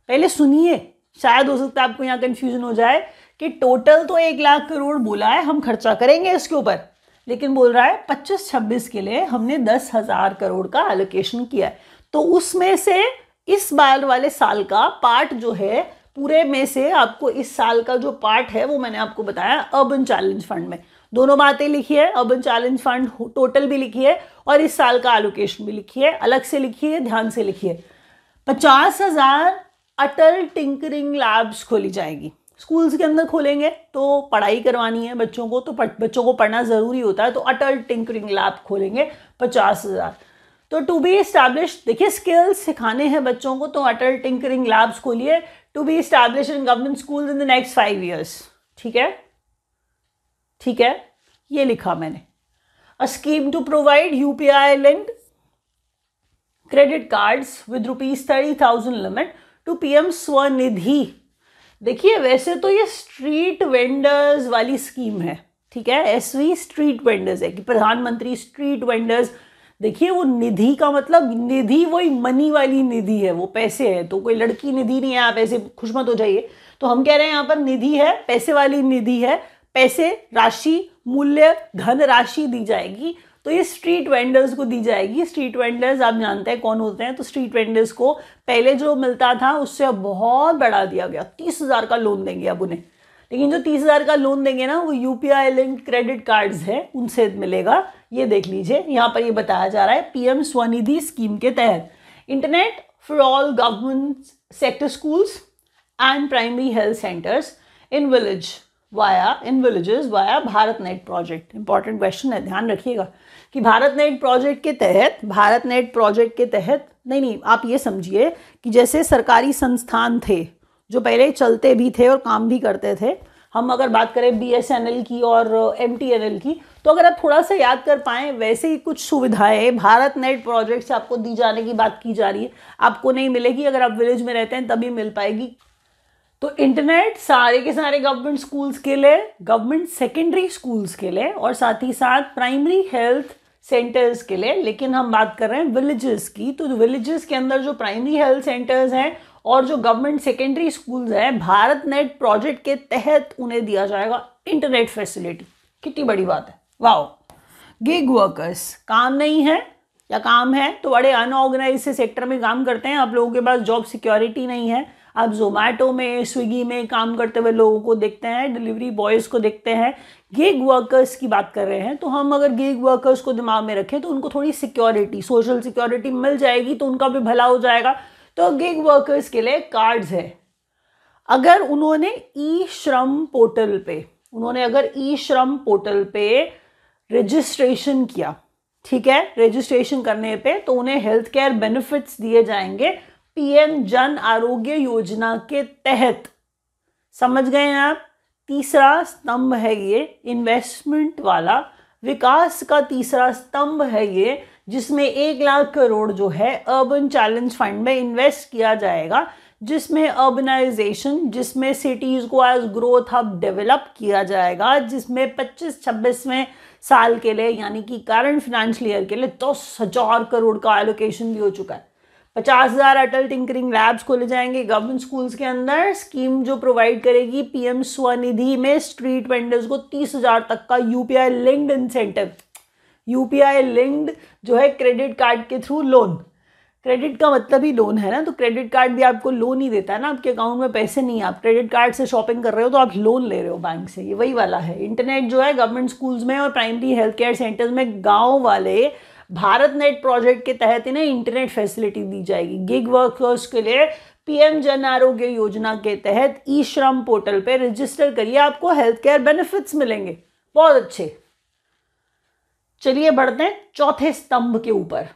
S1: पहले सुनिए, शायद हो सकता है आपको यहाँ कंफ्यूजन हो जाए कि टोटल तो 1 लाख करोड़ बोला है, हम खर्चा करेंगे इसके ऊपर, लेकिन बोल रहा है 25-26 के लिए हमने 10,000 करोड़ का एलोकेशन किया है। तो उसमें से इस बार वाले साल का पार्ट जो है, पूरे में से आपको इस साल का जो पार्ट है वो मैंने आपको बताया अर्बन चैलेंज फंड में। दोनों बातें लिखी है, अर्बन चैलेंज फंड टोटल भी लिखी है और इस साल का एलोकेशन भी लिखी है, अलग से लिखी है, ध्यान से लिखिए। 50,000 अटल टिंकरिंग लैब्स खोली जाएगी, स्कूल्स के अंदर खोलेंगे तो पढ़ाई करवानी है बच्चों को, तो बच्चों को पढ़ना ज़रूरी होता है, तो अटल टिंकरिंग लैब खोलेंगे 50,000। तो टू बी इस्टेब्लिश, देखिए स्किल्स सिखाने हैं बच्चों को, तो अटल टिंकरिंग लैब्स खोलिए, to be establish in government school in the next 5 years। ठीक है, ठीक है, ये लिखा मैंने। A scheme to provide UPI linked credit cards with ₹30,000 limit to PM Svanidhi. देखिए, वैसे तो ये स्ट्रीट वेंडर्स वाली स्कीम है, ठीक है, SV स्ट्रीट वेंडर्स है कि प्रधानमंत्री स्ट्रीट वेंडर्स। देखिए, वो निधि का मतलब, निधि वही मनी वाली निधि है, वो पैसे है, तो कोई लड़की निधि नहीं है, आप ऐसे खुश मत हो जाइए। तो हम कह रहे हैं यहाँ पर निधि है, पैसे वाली निधि है, पैसे, राशि, मूल्य, धन राशि दी जाएगी, तो ये स्ट्रीट वेंडर्स को दी जाएगी। स्ट्रीट वेंडर्स आप जानते हैं कौन होते हैं, तो स्ट्रीट वेंडर्स को पहले जो मिलता था उससे अब बहुत बढ़ा दिया गया, 30,000 का लोन देंगे अब उन्हें। लेकिन जो 30,000 का लोन देंगे ना, वो UPI लिंक्ड क्रेडिट कार्ड्स है, उनसे मिलेगा। ये देख लीजिए, यहाँ पर ये बताया जा रहा है PM स्वनिधि स्कीम के तहत internet for all government sector schools and primary health centres in villages via Bharat net project. Important question है, ध्यान रखिएगा कि भारत नेट प्रोजेक्ट के तहत नहीं, आप ये समझिए कि जैसे सरकारी संस्थान थे जो पहले चलते भी थे और काम भी करते थे, हम अगर बात करें BSNL की और MTNL की, तो अगर आप थोड़ा सा याद कर पाएँ, वैसे ही कुछ सुविधाएं भारत नेट प्रोजेक्ट से आपको दी जाने की बात की जा रही है। आपको नहीं मिलेगी, अगर आप विलेज में रहते हैं तभी मिल पाएगी। तो इंटरनेट सारे के सारे गवर्नमेंट स्कूल्स के लिए, गवर्नमेंट सेकेंडरी स्कूल्स के लिए, और साथ ही साथ प्राइमरी हेल्थ सेंटर्स के लिए। लेकिन हम बात कर रहे हैं विलेजेस की, तो विलेजेस के अंदर जो प्राइमरी हेल्थ सेंटर्स हैं और जो गवर्नमेंट सेकेंडरी स्कूल्स हैं, भारत नेट प्रोजेक्ट के तहत उन्हें दिया जाएगा इंटरनेट फैसिलिटी। कितनी बड़ी बात है, वाओ। गिग वर्कर्स, काम नहीं है या काम है तो बड़े अनऑर्गेनाइज से सेक्टर में काम करते हैं, आप लोगों के पास जॉब सिक्योरिटी नहीं है, आप जोमेटो में, स्विगी में काम करते हुए लोगों को देखते हैं, डिलीवरी बॉयज़ को देखते हैं, गिग वर्कर्स की बात कर रहे हैं। तो हम अगर गिग वर्कर्स को दिमाग में रखें तो उनको थोड़ी सिक्योरिटी, सोशल सिक्योरिटी मिल जाएगी तो उनका भी भला हो जाएगा। तो गिग वर्कर्स के लिए कार्ड्स है। अगर उन्होंने ई श्रम पोर्टल पे रजिस्ट्रेशन किया, ठीक है, रजिस्ट्रेशन करने पे तो उन्हें हेल्थ केयर बेनिफिट्स दिए जाएंगे पीएम जन आरोग्य योजना के तहत। समझ गए हैं आप? तीसरा स्तंभ है ये इन्वेस्टमेंट वाला, विकास का तीसरा स्तंभ है ये, जिसमें 1 लाख करोड़ जो है अर्बन चैलेंज फंड में इन्वेस्ट किया जाएगा, जिसमें अर्बनाइजेशन, जिसमें सिटीज़ को एज ग्रोथ हब डेवलप किया जाएगा, जिसमें 25-26वें साल के लिए यानी कि करंट फाइनेंशियल ईयर के लिए 10,000 करोड़ का एलोकेशन भी हो चुका है। 50,000 अटल टिंकरिंग लैब्स खोले जाएंगे गवर्नमेंट स्कूल्स के अंदर। स्कीम जो प्रोवाइड करेगी पीएम स्वनिधि में स्ट्रीट वेंडर्स को 30,000 तक का UPI linked incentive, UPI linked जो है क्रेडिट कार्ड के थ्रू लोन। क्रेडिट का मतलब ही लोन है ना, तो क्रेडिट कार्ड भी आपको लोन ही देता है ना, आपके अकाउंट में पैसे नहीं है, आप क्रेडिट कार्ड से शॉपिंग कर रहे हो तो आप लोन ले रहे हो बैंक से, ये वही वाला है। इंटरनेट जो है गवर्नमेंट स्कूल्स में और प्राइमरी हेल्थ केयर सेंटर्स में गाँव वाले भारत नेट प्रोजेक्ट के तहत इन्हें इंटरनेट फैसिलिटी दी जाएगी। गिग वर्कर्स के लिए पीएम जन आरोग्य योजना के तहत ई श्रम पोर्टल पे रजिस्टर करिए, आपको हेल्थ केयर बेनिफिट्स मिलेंगे। बहुत अच्छे। चलिए बढ़ते हैं चौथे स्तंभ के ऊपर।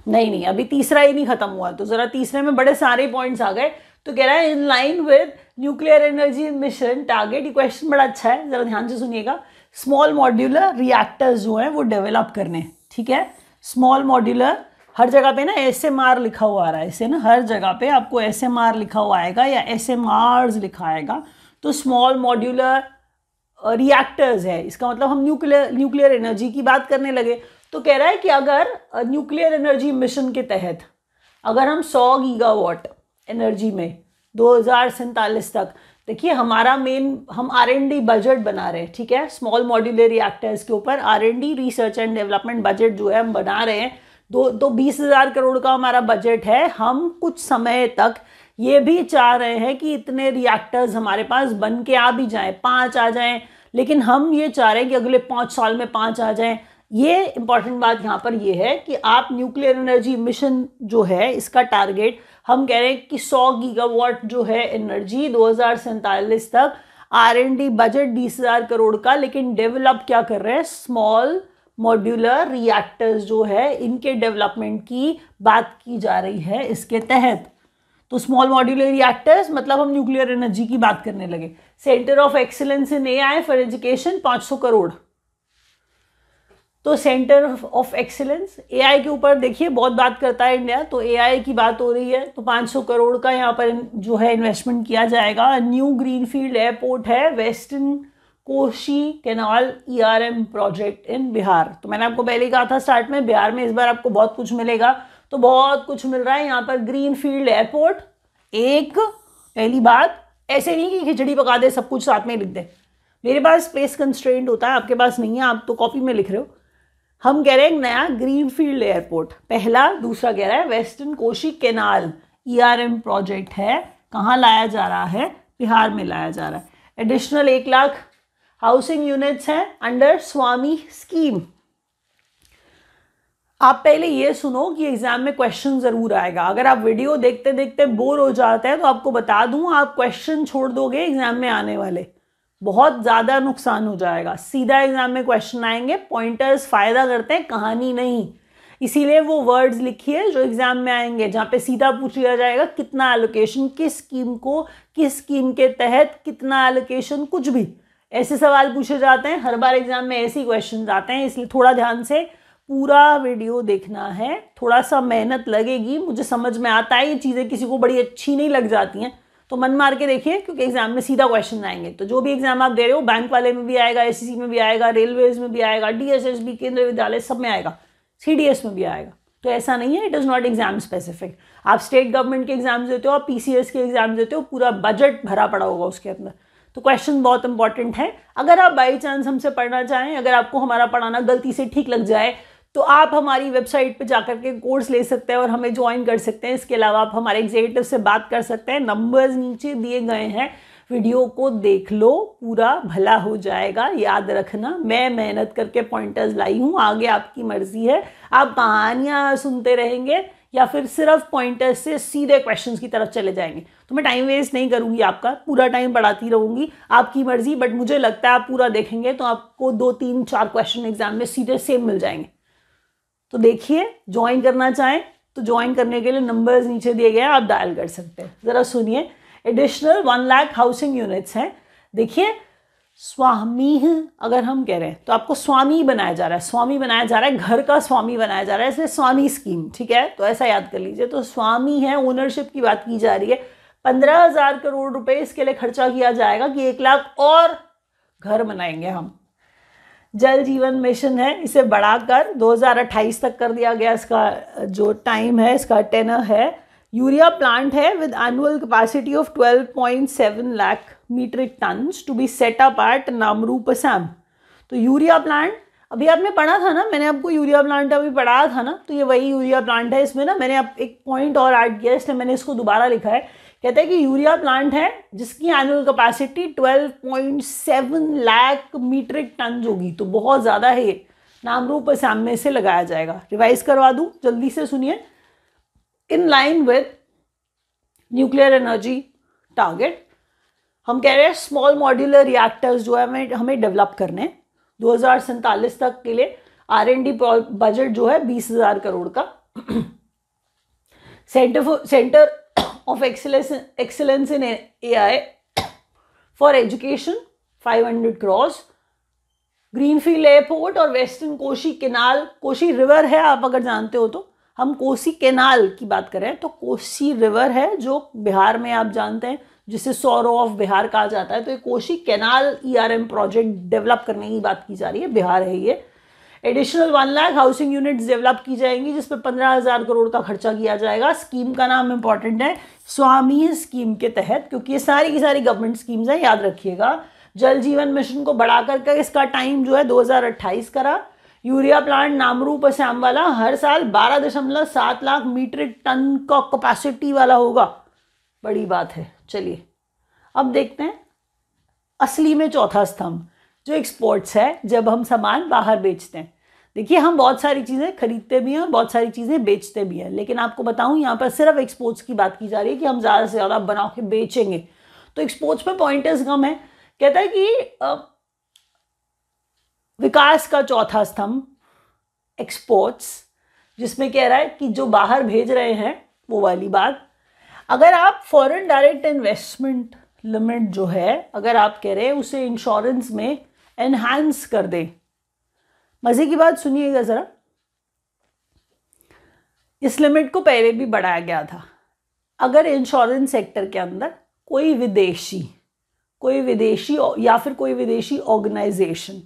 S1: नहीं, अभी तीसरा ही नहीं खत्म हुआ, तो जरा तीसरे में बड़े सारे पॉइंट्स आ गए। तो कह रहा है in line with nuclear energy mission target, ये क्वेश्चन बड़ा अच्छा है, जरा ध्यान से सुनिएगा। स्मॉल मॉड्यूलर रिएक्टर्स जो हैं वो डेवलप करने, ठीक है। स्मॉल मॉड्यूलर, हर जगह पे ना एसएमआर लिखा हुआ आ रहा है, इसे ना हर जगह पे आपको एसएमआर लिखा हुआ आएगा या एसएमआर्स लिखा आएगा। तो स्मॉल मॉड्यूलर रिएक्टर्स है, इसका मतलब हम न्यूक्लियर एनर्जी की बात करने लगे। तो कह रहा है कि अगर न्यूक्लियर एनर्जी मिशन के तहत अगर हम 100 गीगावाट एनर्जी में 2047 तक, देखिए हमारा हम R&D बजट बना रहे हैं, ठीक है, स्मॉल मॉड्यूलर रिएक्टर्स के ऊपर R&D research and development budget जो है हम बना रहे हैं। तो 20,000 करोड़ का हमारा बजट है। हम कुछ समय तक ये भी चाह रहे हैं कि इतने रिएक्टर्स हमारे पास बन के आ भी जाएं, 5 आ जाएं, लेकिन हम ये चाह रहे हैं कि अगले 5 साल में 5 आ जाएं। ये इंपॉर्टेंट बात यहाँ पर ये है कि आप न्यूक्लियर एनर्जी मिशन जो है इसका टारगेट हम कह रहे हैं कि 100 गीगावाट जो है एनर्जी 2047 तक, R&D बजट 20,000 करोड़ का, लेकिन डेवलप क्या कर रहे हैं, स्मॉल मॉड्यूलर रिएक्टर्स जो है इनके डेवलपमेंट की बात की जा रही है इसके तहत। तो स्मॉल मॉड्यूलर रिएक्टर्स मतलब हम न्यूक्लियर एनर्जी की बात करने लगे। Centre of excellence in AI for education 500 crore. तो सेंटर ऑफ एक्सीलेंस AI के ऊपर देखिए बहुत बात करता है इंडिया, तो AI की बात हो रही है, तो 500 करोड़ का यहाँ पर जो है इन्वेस्टमेंट किया जाएगा। न्यू ग्रीनफील्ड एयरपोर्ट है western Koshi canal ERM project in Bihar. तो मैंने आपको पहले ही कहा था स्टार्ट में, बिहार में इस बार आपको बहुत कुछ मिलेगा, तो बहुत कुछ मिल रहा है यहाँ पर। ग्रीनफील्ड एयरपोर्ट एक पहली बात, ऐसे नहीं कि खिचड़ी पका दे सब कुछ साथ में लिख दे। मेरे पास स्पेस कंस्ट्रेंट होता है, आपके पास नहीं है, आप तो कॉपी में लिख रहे हो। हम कह रहे हैं नया ग्रीनफील्ड एयरपोर्ट पहला, दूसरा कह रहा है western Koshi canal ERM project है, कहाँ लाया जा रहा है, बिहार में लाया जा रहा है। एडिशनल 1 लाख हाउसिंग यूनिट्स हैं अंडर स्वामी स्कीम। आप पहले ये सुनो कि एग्जाम में क्वेश्चन जरूर आएगा। अगर आप वीडियो देखते देखते बोर हो जाते हैं तो आपको बता दूं, आप क्वेश्चन छोड़ दोगे एग्जाम में आने वाले, बहुत ज़्यादा नुकसान हो जाएगा। सीधा एग्जाम में क्वेश्चन आएंगे, पॉइंटर्स फायदा करते हैं, कहानी नहीं। इसीलिए वो वर्ड्स लिखिए जो एग्जाम में आएंगे, जहाँ पे सीधा पूछ लिया जाएगा कितना एलोकेशन, किस स्कीम को, किस स्कीम के तहत कितना एलोकेशन, कुछ भी ऐसे सवाल पूछे जाते हैं। हर बार एग्जाम में ऐसे ही क्वेश्चन आते हैं, इसलिए थोड़ा ध्यान से पूरा वीडियो देखना है। थोड़ा सा मेहनत लगेगी, मुझे समझ में आता है, ये चीज़ें किसी को बड़ी अच्छी नहीं लग जाती हैं, तो मन मार के देखिए, क्योंकि एग्जाम में सीधा क्वेश्चन आएंगे। तो जो भी एग्जाम आप दे रहे हो, बैंक वाले में भी आएगा, SSC में भी आएगा, रेलवेज में भी आएगा, DSSB केंद्रीय विद्यालय सब में आएगा, CDS में भी आएगा। तो ऐसा नहीं है, it is not exam specific. आप स्टेट गवर्नमेंट के एग्जाम देते हो, आप PCS के एग्जाम देते हो, पूरा बजट भरा पड़ा होगा उसके अंदर। तो क्वेश्चन बहुत इंपॉर्टेंट है। अगर आप बाई चांस हमसे पढ़ना चाहें, अगर आपको हमारा पढ़ाना गलती से ठीक लग जाए, तो आप हमारी वेबसाइट पे जाकर के कोर्स ले सकते हैं और हमें ज्वाइन कर सकते हैं। इसके अलावा आप हमारे एग्जीक्यूटिव से बात कर सकते हैं। नंबर्स नीचे दिए गए हैं, वीडियो को देख लो, पूरा भला हो जाएगा। याद रखना, मैं मेहनत करके पॉइंटर्स लाई हूँ, आगे आपकी मर्जी है। आप कहानियाँ सुनते रहेंगे या फिर सिर्फ पॉइंटर्स से सीधे क्वेश्चंस की तरफ चले जाएंगे, तो मैं टाइम वेस्ट नहीं करूँगी आपका, पूरा टाइम पढ़ाती रहूँगी, आपकी मर्जी। बट मुझे लगता है आप पूरा देखेंगे तो आपको 2, 3, 4 क्वेश्चन एग्जाम में सीधे सेम मिल जाएंगे। तो देखिए, ज्वाइन करना चाहें तो ज्वाइन करने के लिए नंबर्स नीचे दिए गए हैं, आप डायल कर सकते हैं। ज़रा सुनिए, एडिशनल 1 लाख हाउसिंग यूनिट्स हैं। देखिए, स्वामी अगर हम कह रहे हैं तो आपको स्वामी बनाया जा रहा है, स्वामी बनाया जा रहा है, घर का स्वामी बनाया जा रहा है, इसलिए स्वामी स्कीम, ठीक है। तो ऐसा याद कर लीजिए। तो स्वामी है, ओनरशिप की बात की जा रही है। 15,000 करोड़ रुपए इसके लिए खर्चा किया जाएगा कि 1 लाख और घर बनाएंगे हम। जल जीवन मिशन है, इसे बढ़ाकर 2028 तक कर दिया गया। इसका जो टाइम है, इसका टेनर है। यूरिया प्लांट है with annual capacity of 12.7 lakh metric tons to be set up at Namrup Assam. तो यूरिया प्लांट अभी आपने पढ़ा था ना, मैंने आपको यूरिया प्लांट अभी पढ़ाया था ना, तो ये वही यूरिया प्लांट है। इसमें ना मैंने अब एक पॉइंट और ऐड किया, इसलिए मैंने इसको दोबारा लिखा है। कहते हैं कि यूरिया प्लांट है जिसकी annual capacity 12.7 lakh metric ton होगी, तो बहुत ज़्यादा है ये। नामरूप असम में से लगाया जाएगा। रिवाइज करवा दूँ, जल्दी से सुनिए। In line with nuclear energy target, हम कह रहे हैं स्मॉल मॉड्यूलर रिएक्टर्स जो है हमें डेवलप करने 2047 तक के लिए। R&D बजट जो है 20,000 करोड़ का। Centre of excellence in AI for education 500 crore. Greenfield airport और western Kosi canal, Kosi river है आप अगर जानते हो तो, हम कोसी केनाल की बात करें तो कोसी रिवर है जो बिहार में आप जानते हैं, जिसे सौरो ऑफ बिहार कहा जाता है। तो ये Kosi canal ERM project develop करने की बात की जा रही है, बिहार है ये। Additional 1 lakh housing units develop की जाएंगी जिस पर 15,000 करोड़ का खर्चा किया जाएगा। स्कीम का नाम इंपॉर्टेंट है, स्वामी स्कीम के तहत, क्योंकि ये सारी की सारी गवर्नमेंट स्कीम्स हैं, याद रखिएगा। जल जीवन मिशन को बढ़ाकर इसका टाइम जो है 2028 करा। यूरिया प्लांट नामरूप असम वाला हर साल 12.7 लाख मीट्रिक टन का कैपेसिटी वाला होगा। बड़ी बात है। चलिए अब देखते हैं असली में चौथा स्तंभ जो एक्सपोर्ट्स है, जब हम सामान बाहर बेचते हैं। देखिए, हम बहुत सारी चीज़ें खरीदते भी हैं और बहुत सारी चीज़ें बेचते भी हैं, लेकिन आपको बताऊं यहाँ पर सिर्फ एक्सपोर्ट्स की बात की जा रही है कि हम ज़्यादा से ज़्यादा बना के बेचेंगे। तो एक्सपोर्ट्स में पॉइंटर्स कम है। कहता है कि विकास का चौथा स्तंभ एक्सपोर्ट्स, जिसमें कह रहा है कि जो बाहर भेज रहे हैं वो वाली बात। अगर आप फॉरेन डायरेक्ट इन्वेस्टमेंट लिमिट जो है, अगर आप कह रहे हैं उसे इंश्योरेंस में एनहांस कर दें। मजे की बात सुनिएगा जरा, इस लिमिट को पहले भी बढ़ाया गया था। अगर इंश्योरेंस सेक्टर के अंदर कोई विदेशी या फिर कोई विदेशी ऑर्गेनाइजेशन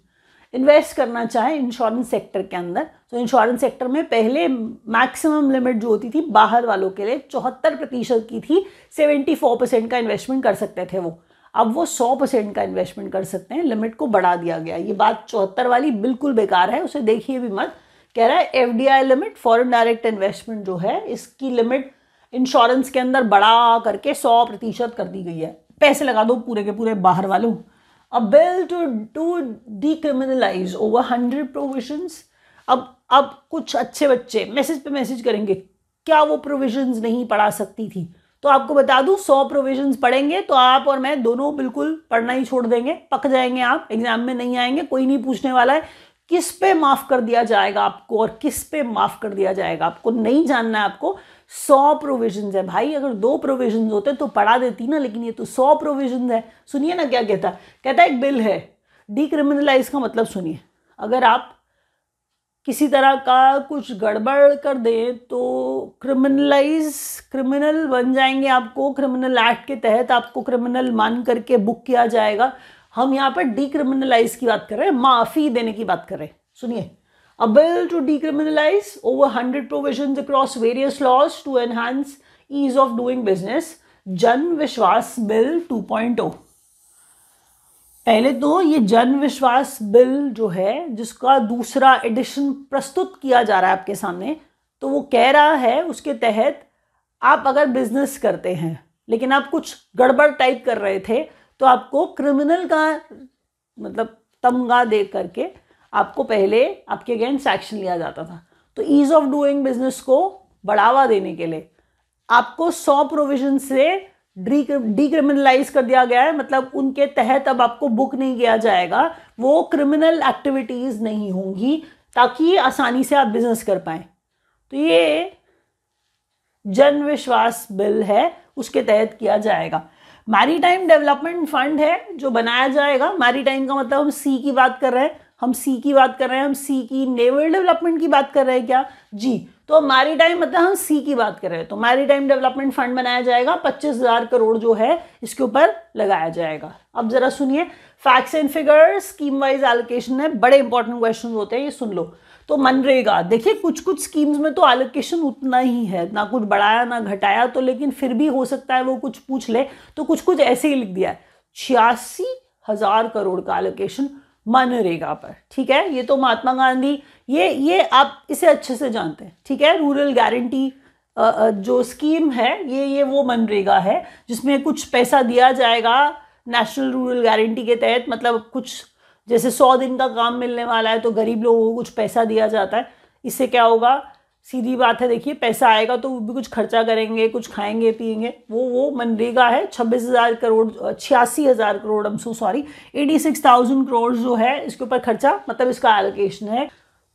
S1: इन्वेस्ट करना चाहे इंश्योरेंस सेक्टर के अंदर, तो इंश्योरेंस सेक्टर में पहले मैक्सिमम लिमिट जो होती थी बाहर वालों के लिए 74% की थी। 74% का इन्वेस्टमेंट कर सकते थे वो, अब वो 100% का इन्वेस्टमेंट कर सकते हैं। लिमिट को बढ़ा दिया गया। ये बात 74 वाली बिल्कुल बेकार है, उसे देखिए भी मत। कह रहा है FDI limit, foreign direct investment जो है, इसकी लिमिट इंश्योरेंस के अंदर बढ़ा करके 100% कर दी गई है। पैसे लगा दो पूरे के पूरे बाहर वालों। A bill to decriminalize over 100 provisions। अब कुछ अच्छे बच्चे मैसेज पे मैसेज करेंगे, क्या वो प्रोविजंस नहीं पढ़ा सकती थी? तो आपको बता दूं, 100 प्रोविजंस पढ़ेंगे तो आप और मैं दोनों बिल्कुल पढ़ना ही छोड़ देंगे, पक जाएंगे, आप एग्जाम में नहीं आएंगे, कोई नहीं पूछने वाला है। किस पे माफ कर दिया जाएगा आपको और किस पे माफ कर दिया जाएगा आपको नहीं जानना है। आपको 100 प्रोविजंस है भाई, अगर 2 प्रोविजंस होते तो पढ़ा देती ना, लेकिन ये तो 100 प्रोविजंस है। सुनिए ना क्या कहता है एक बिल है डीक्रिमिनलाइज का मतलब सुनिए, अगर आप किसी तरह का कुछ गड़बड़ कर दें तो क्रिमिनल बन जाएंगे। आपको क्रिमिनल एक्ट के तहत आपको क्रिमिनल मान करके बुक किया जाएगा। हम यहाँ पर डीक्रिमिनलाइज की बात कर रहे हैं, माफी देने की बात कर रहे हैं। सुनिए, A bill to decriminalize over 100 provisions across various laws to enhance ease of doing business, जन विश्वास बिल 2.0। पहले तो ये जन विश्वास बिल जो है, जिसका दूसरा एडिशन प्रस्तुत किया जा रहा है आपके सामने, तो वो कह रहा है उसके तहत आप अगर बिजनेस करते हैं लेकिन आप कुछ गड़बड़ टाइप कर रहे थे तो आपको क्रिमिनल का मतलब तमगा दे करके आपको पहले आपके अगेंस्ट एक्शन लिया जाता था। तो ईज ऑफ डूइंग बिजनेस को बढ़ावा देने के लिए आपको 100 प्रोविजन से डीक्रिमिनलाइज कर दिया गया है, मतलब उनके तहत अब आपको बुक नहीं किया जाएगा, वो क्रिमिनल एक्टिविटीज नहीं होंगी, ताकि आसानी से आप बिजनेस कर पाए। तो ये जन विश्वास बिल है, उसके तहत किया जाएगा। मैरीटाइम डेवलपमेंट फंड है जो बनाया जाएगा। मैरीटाइम का मतलब हम सी की बात कर रहे हैं, हम सी की नेवल डेवलपमेंट की बात कर रहे हैं क्या जी? तो मैरीटाइम मतलब हम सी की बात कर रहे हैं, तो मैरीटाइम डेवलपमेंट फंड बनाया जाएगा। 25,000 करोड़ जो है इसके ऊपर लगाया जाएगा। अब जरा सुनिए, facts and figures, scheme wise allocation है, बड़े इंपॉर्टेंट क्वेश्चन होते हैं, ये सुन लो। तो मनरेगा, देखिए कुछ कुछ स्कीम्स में तो एलोकेशन उतना ही है, ना कुछ बढ़ाया ना घटाया, तो लेकिन फिर भी हो सकता है वो कुछ पूछ ले, तो कुछ कुछ ऐसे ही लिख दिया है। 86,000 करोड़ का एलोकेशन मनरेगा पर, ठीक है। ये तो महात्मा गांधी, ये आप इसे अच्छे से जानते हैं, ठीक है। रूरल गारंटी जो स्कीम है, ये वो मनरेगा है जिसमें कुछ पैसा दिया जाएगा नेशनल रूरल गारंटी के तहत। मतलब कुछ जैसे 100 दिन का काम मिलने वाला है तो गरीब लोगों को कुछ पैसा दिया जाता है। इससे क्या होगा, सीधी बात है, देखिए पैसा आएगा तो वो भी कुछ खर्चा करेंगे, कुछ खाएंगे पिएंगे, वो मनरेगा है। 86,000 crore, I'm so sorry, 86,000 crore जो है इसके ऊपर खर्चा, मतलब इसका एलोकेशन है।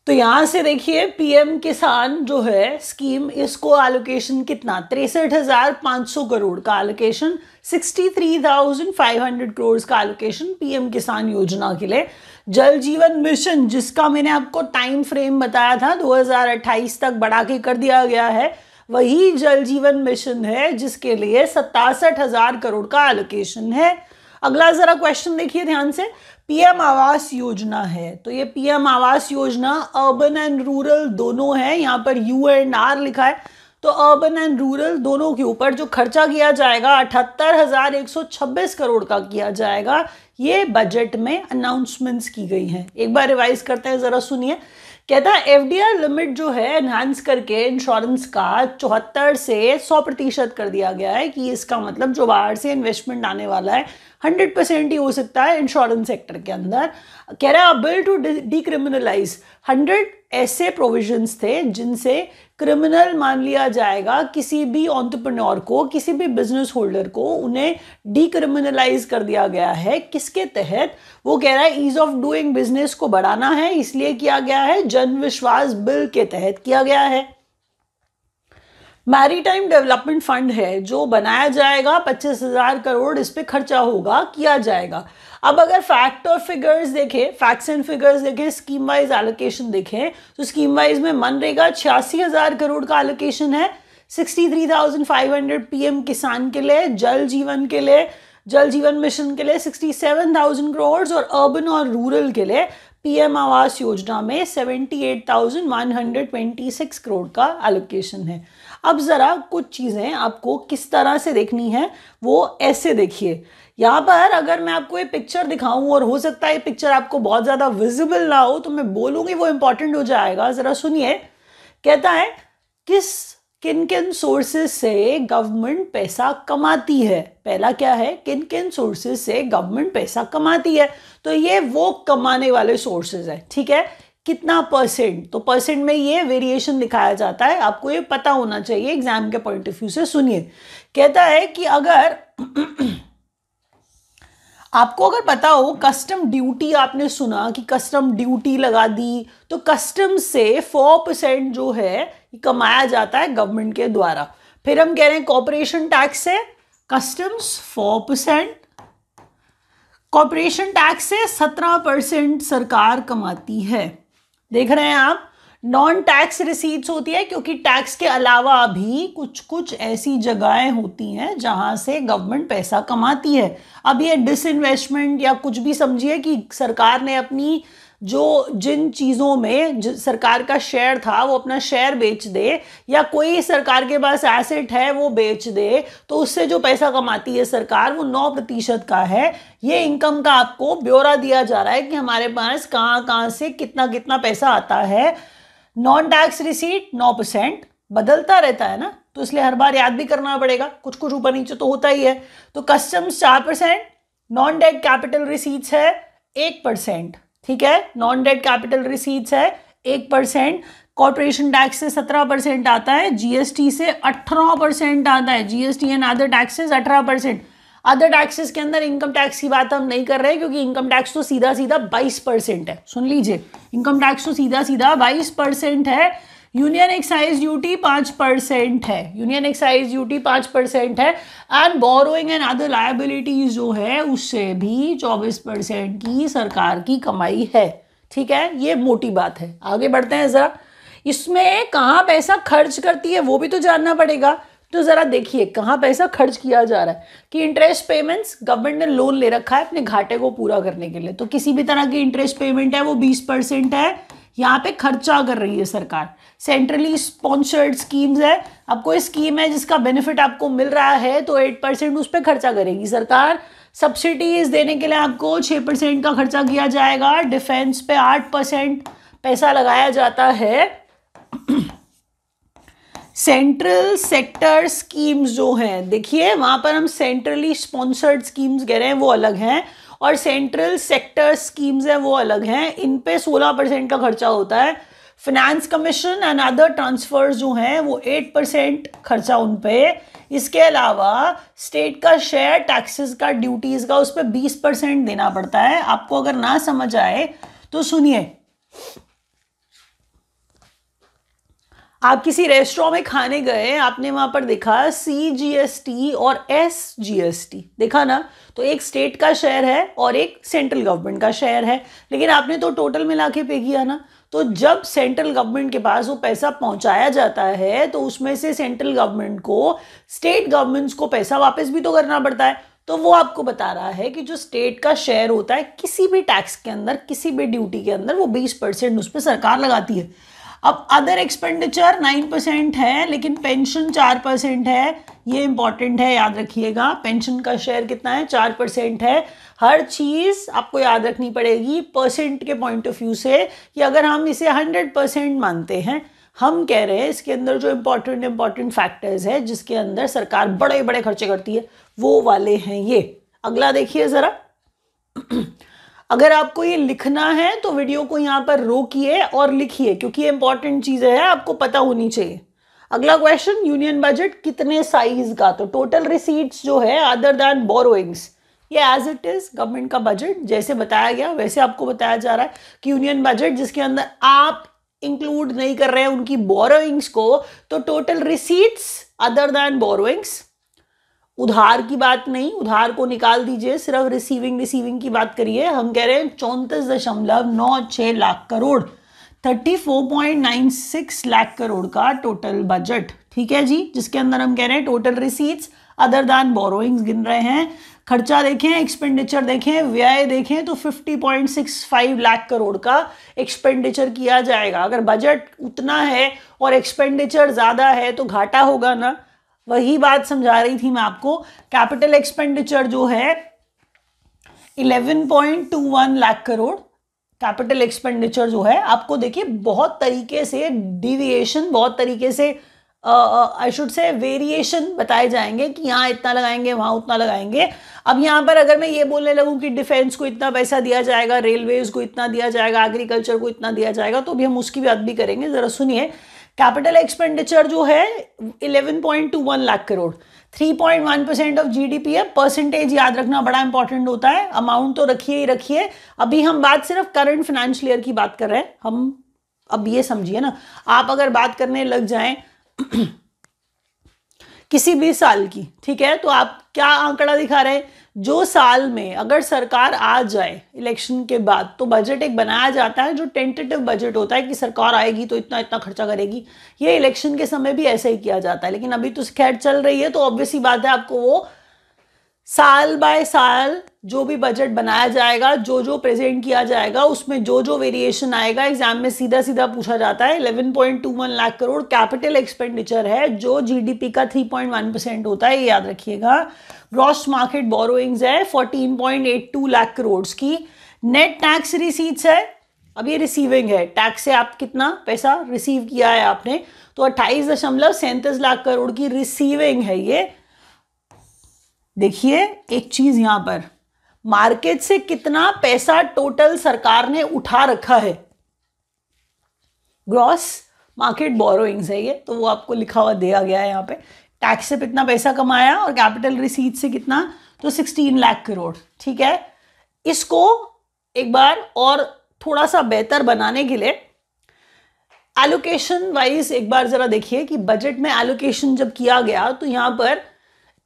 S1: तो यहाँ से देखिए पीएम किसान जो है स्कीम, इसको एलोकेशन कितना, 63,500 करोड़ का एलोकेशन, 63,500 करोड़ का एलोकेशन पीएम किसान योजना के लिए। जल जीवन मिशन, जिसका मैंने आपको टाइम फ्रेम बताया था 2028 तक बढ़ा के कर दिया गया है, वही जल जीवन मिशन है जिसके लिए 67,000 करोड़ का एलोकेशन है। अगला जरा क्वेश्चन देखिए ध्यान से, पीएम आवास योजना है। तो ये PM Awas Yojana urban and rural दोनों है, यहाँ पर U&R लिखा है। तो अर्बन एंड रूरल दोनों के ऊपर जो खर्चा किया जाएगा 78,126 करोड़ का किया जाएगा। ये बजट में अनाउंसमेंट्स की गई हैं। एक बार रिवाइज करते हैं, जरा सुनिए। कहता है एफडीआर लिमिट जो है एनहांस करके इंश्योरेंस का 74 से 100% कर दिया गया है, कि इसका मतलब जो बाहर से इन्वेस्टमेंट आने वाला है 100% ही हो सकता है इंश्योरेंस सेक्टर के अंदर। कह रहा है बिल टू डिक्रिमिनलाइज 100 ऐसे प्रोविजंस थे जिनसे क्रिमिनल मान लिया जाएगा किसी भी एंटरप्रेन्योर को, किसी भी बिजनेस होल्डर को, उन्हें डिक्रिमिनलाइज कर दिया गया है। किसके तहत? वो कह रहा है ईज ऑफ डूइंग बिजनेस को बढ़ाना है, इसलिए किया गया है, जन विश्वास बिल के तहत किया गया है। मैरीटाइम डेवलपमेंट फंड है जो बनाया जाएगा, 25,000 करोड़ इस पे खर्चा होगा, किया जाएगा। अब अगर फैक्ट और फिगर्स देखें, फैक्ट्स एंड फिगर्स देखें, स्कीम वाइज एलोकेशन देखें, तो स्कीम वाइज में मनरेगा 86,000 करोड़ का एलोकेशन है, 63,500 पीएम किसान के लिए, जल जीवन मिशन के लिए 67,000 करोड़, और अर्बन और रूरल के लिए पीएम आवास योजना में 78,126 करोड़ का एलोकेशन है। अब जरा कुछ चीजें आपको किस तरह से देखनी है वो ऐसे देखिए। यहाँ पर अगर मैं आपको ये पिक्चर दिखाऊं, और हो सकता है ये पिक्चर आपको बहुत ज्यादा विजिबल ना हो, तो मैं बोलूंगी वो इंपॉर्टेंट हो जाएगा। जरा सुनिए, कहता है किन किन सोर्सेज से गवर्नमेंट पैसा कमाती है। पहला क्या है, किन किन सोर्सेज से गवर्नमेंट पैसा कमाती है, तो ये वो कमाने वाले सोर्सेज है, ठीक है। कितना परसेंट, तो परसेंट में ये वेरिएशन दिखाया जाता है, आपको ये पता होना चाहिए एग्जाम के पॉइंट ऑफ व्यू से। सुनिए, कहता है कि अगर आपको अगर पता हो कस्टम ड्यूटी, आपने सुना कि कस्टम ड्यूटी लगा दी, तो कस्टम से 4% जो है कमाया जाता है गवर्नमेंट के द्वारा। फिर हम कह रहे हैं कॉर्पोरेशन टैक्स से, कस्टम्स 4%, कॉर्पोरेशन टैक्स से 17% सरकार कमाती है। देख रहे हैं आप, नॉन टैक्स रिसीट्स होती है, क्योंकि टैक्स के अलावा भी कुछ कुछ ऐसी जगहें होती हैं जहां से गवर्नमेंट पैसा कमाती है। अब ये डिसइन्वेस्टमेंट या कुछ भी समझिए कि सरकार ने अपनी जो जिन चीज़ों में सरकार का शेयर था वो अपना शेयर बेच दे, या कोई सरकार के पास एसेट है वो बेच दे, तो उससे जो पैसा कमाती है सरकार वो 9% का है। ये इनकम का आपको ब्यौरा दिया जा रहा है कि हमारे पास कहाँ कहाँ से कितना कितना पैसा आता है। नॉन टैक्स रिसीट 9%, बदलता रहता है ना, तो इसलिए हर बार याद भी करना पड़ेगा, कुछ कुछ ऊपर नीचे तो होता ही है। तो customs 4%, non debt capital receipts है 1%, ठीक है, नॉन डेट कैपिटल रिसीट्स है 1%। कॉर्पोरेशन टैक्स से 17% आता है, जीएसटी से 18% आता है, GST and other taxes 18%। Other taxes के अंदर इनकम टैक्स की बात हम नहीं कर रहे क्योंकि इनकम टैक्स तो सीधा सीधा 22% है। सुन लीजिए, इनकम टैक्स तो सीधा सीधा 22% है। यूनियन एक्साइज ड्यूटी 5% है, यूनियन एक्साइज ड्यूटी 5% है। And borrowing and other liabilities जो है उससे भी 24% की सरकार की कमाई है, ठीक है। ये मोटी बात है। आगे बढ़ते हैं जरा, इसमें कहाँ पैसा खर्च करती है वो भी तो जानना पड़ेगा। तो जरा देखिए कहाँ पैसा खर्च किया जा रहा है कि इंटरेस्ट पेमेंट्स, गवर्नमेंट ने लोन ले रखा है अपने घाटे को पूरा करने के लिए, तो किसी भी तरह की इंटरेस्ट पेमेंट है वो 20% है, यहाँ पे खर्चा कर रही है सरकार। सेंट्रली स्पॉन्सर्ड स्कीम्स है, अब कोई स्कीम है जिसका बेनिफिट आपको मिल रहा है तो 8% उस पर खर्चा करेगी सरकार। सब्सिडीज देने के लिए आपको 6% का खर्चा किया जाएगा। डिफेंस पे 8% पैसा लगाया जाता है। सेंट्रल सेक्टर स्कीम्स जो हैं, देखिए वहां पर हम सेंट्रली स्पॉन्सर्ड स्कीम्स कह रहे हैं वो अलग हैं, और सेंट्रल सेक्टर स्कीम्स हैं वो अलग हैं। इन पे 16% का खर्चा होता है। Finance commission and other transfers जो हैं वो 8% खर्चा उन पे। इसके अलावा स्टेट का शेयर टैक्सेस का, ड्यूटीज का, उस पर 20% देना पड़ता है। आपको अगर ना समझ आए तो सुनिए, आप किसी रेस्टोरेंट में खाने गए, आपने वहां पर देखा CGST और SGST, देखा ना, तो एक स्टेट का शेयर है और एक सेंट्रल गवर्नमेंट का शेयर है, लेकिन आपने तो टोटल मिला के पे किया ना। तो जब सेंट्रल गवर्नमेंट के पास वो पैसा पहुंचाया जाता है तो उसमें से सेंट्रल गवर्नमेंट को स्टेट गवर्नमेंट्स को पैसा वापस भी तो करना पड़ता है। तो वो आपको बता रहा है कि जो स्टेट का शेयर होता है किसी भी टैक्स के अंदर, किसी भी ड्यूटी के अंदर, वो 20% उस पर सरकार लगाती है। अब अदर एक्सपेंडिचर 9% है, लेकिन पेंशन 4% है। ये इंपॉर्टेंट है, याद रखिएगा। पेंशन का शेयर कितना है? 4% है। हर चीज आपको याद रखनी पड़ेगी परसेंट के पॉइंट ऑफ व्यू से, कि अगर हम इसे 100% मानते हैं, हम कह रहे हैं इसके अंदर जो इंपॉर्टेंट फैक्टर्स है जिसके अंदर सरकार बड़े बड़े खर्चे करती है, वो वाले हैं ये। अगला देखिए जरा। अगर आपको ये लिखना है तो वीडियो को यहाँ पर रोकिए और लिखिए, क्योंकि ये इंपॉर्टेंट चीजें हैं, आपको पता होनी चाहिए। अगला क्वेश्चन, यूनियन बजट कितने साइज का? तो टोटल रिसीट्स जो है अदर देन बोरोइंग्स, ये एज इट इज गवर्नमेंट का बजट जैसे बताया गया वैसे आपको बताया जा रहा है कि यूनियन बजट जिसके अंदर आप इंक्लूड नहीं कर रहे हैं उनकी बोरोइंग्स को, तो total receipts other than borrowings. उधार की बात नहीं, उधार को निकाल दीजिए, सिर्फ रिसीविंग की बात करिए। हम कह रहे हैं 34.96 लाख करोड़, 34.96 लाख करोड़ का टोटल बजट, ठीक है जी, जिसके अंदर हम कह रहे हैं total receipts other than borrowings गिन रहे हैं। खर्चा देखें, एक्सपेंडिचर देखें, व्यय देखें तो 50.65 लाख करोड़ का एक्सपेंडिचर किया जाएगा। अगर बजट उतना है और एक्सपेंडिचर ज़्यादा है तो घाटा होगा ना, वही बात समझा रही थी मैं आपको। कैपिटल एक्सपेंडिचर जो है 11.21 लाख करोड़, कैपिटल एक्सपेंडिचर जो है, आपको देखिए बहुत तरीके से डिविएशन, बहुत तरीके से आई शुड से वेरिएशन बताए जाएंगे कि यहाँ इतना लगाएंगे, वहाँ उतना लगाएंगे। अब यहाँ पर अगर मैं ये बोलने लगूँ कि डिफेंस को इतना पैसा दिया जाएगा, रेलवेज को इतना दिया जाएगा, एग्रीकल्चर को इतना दिया जाएगा, तो भी हम उसकी बात भी करेंगे। जरा सुनिए, कैपिटल एक्सपेंडिचर जो है 11.21 लाख करोड़, 3.1% ऑफ GDP है। परसेंटेज याद रखना बड़ा इंपॉर्टेंट होता है, अमाउंट तो रखिए ही रखिए। अभी हम बात सिर्फ करंट फाइनेंशियल ईयर की बात कर रहे हैं हम। अब ये समझिए ना, आप अगर बात करने लग जाएं किसी भी साल की, ठीक है, तो आप क्या आंकड़ा दिखा रहे हैं? जो साल में अगर सरकार आ जाए इलेक्शन के बाद, तो बजट एक बनाया जाता है जो टेंटेटिव बजट होता है कि सरकार आएगी तो इतना इतना खर्चा करेगी। ये इलेक्शन के समय भी ऐसा ही किया जाता है, लेकिन अभी तो खैर चल रही है तो ऑब्वियसली बात है आपको वो साल बाय साल जो भी बजट बनाया जाएगा, जो जो प्रेजेंट किया जाएगा, उसमें जो जो वेरिएशन आएगा, एग्जाम में सीधा सीधा पूछा जाता है। 11.21 लाख करोड़ कैपिटल एक्सपेंडिचर है जो जीडीपी का 3.1% होता है, ये याद रखिएगा। ग्रॉस मार्केट बोरोइंग्स है 14.82 लाख करोड़ की। नेट टैक्स रिसीट्स है, अब ये रिसीविंग है, टैक्स से आप कितना पैसा रिसीव किया है आपने, तो 28.37 लाख करोड़ की रिसीविंग है ये। देखिए एक चीज यहां पर, मार्केट से कितना पैसा टोटल सरकार ने उठा रखा है, ग्रॉस मार्केट बोरोइंग्स है ये, तो वो आपको लिखा हुआ दिया गया है यहाँ पे। टैक्स से कितना पैसा कमाया और कैपिटल रिसीट से कितना, तो 16 लाख करोड़। ठीक है, इसको एक बार और थोड़ा सा बेहतर बनाने के लिए एलोकेशन वाइज एक बार जरा देखिए कि बजट में एलोकेशन जब किया गया तो यहाँ पर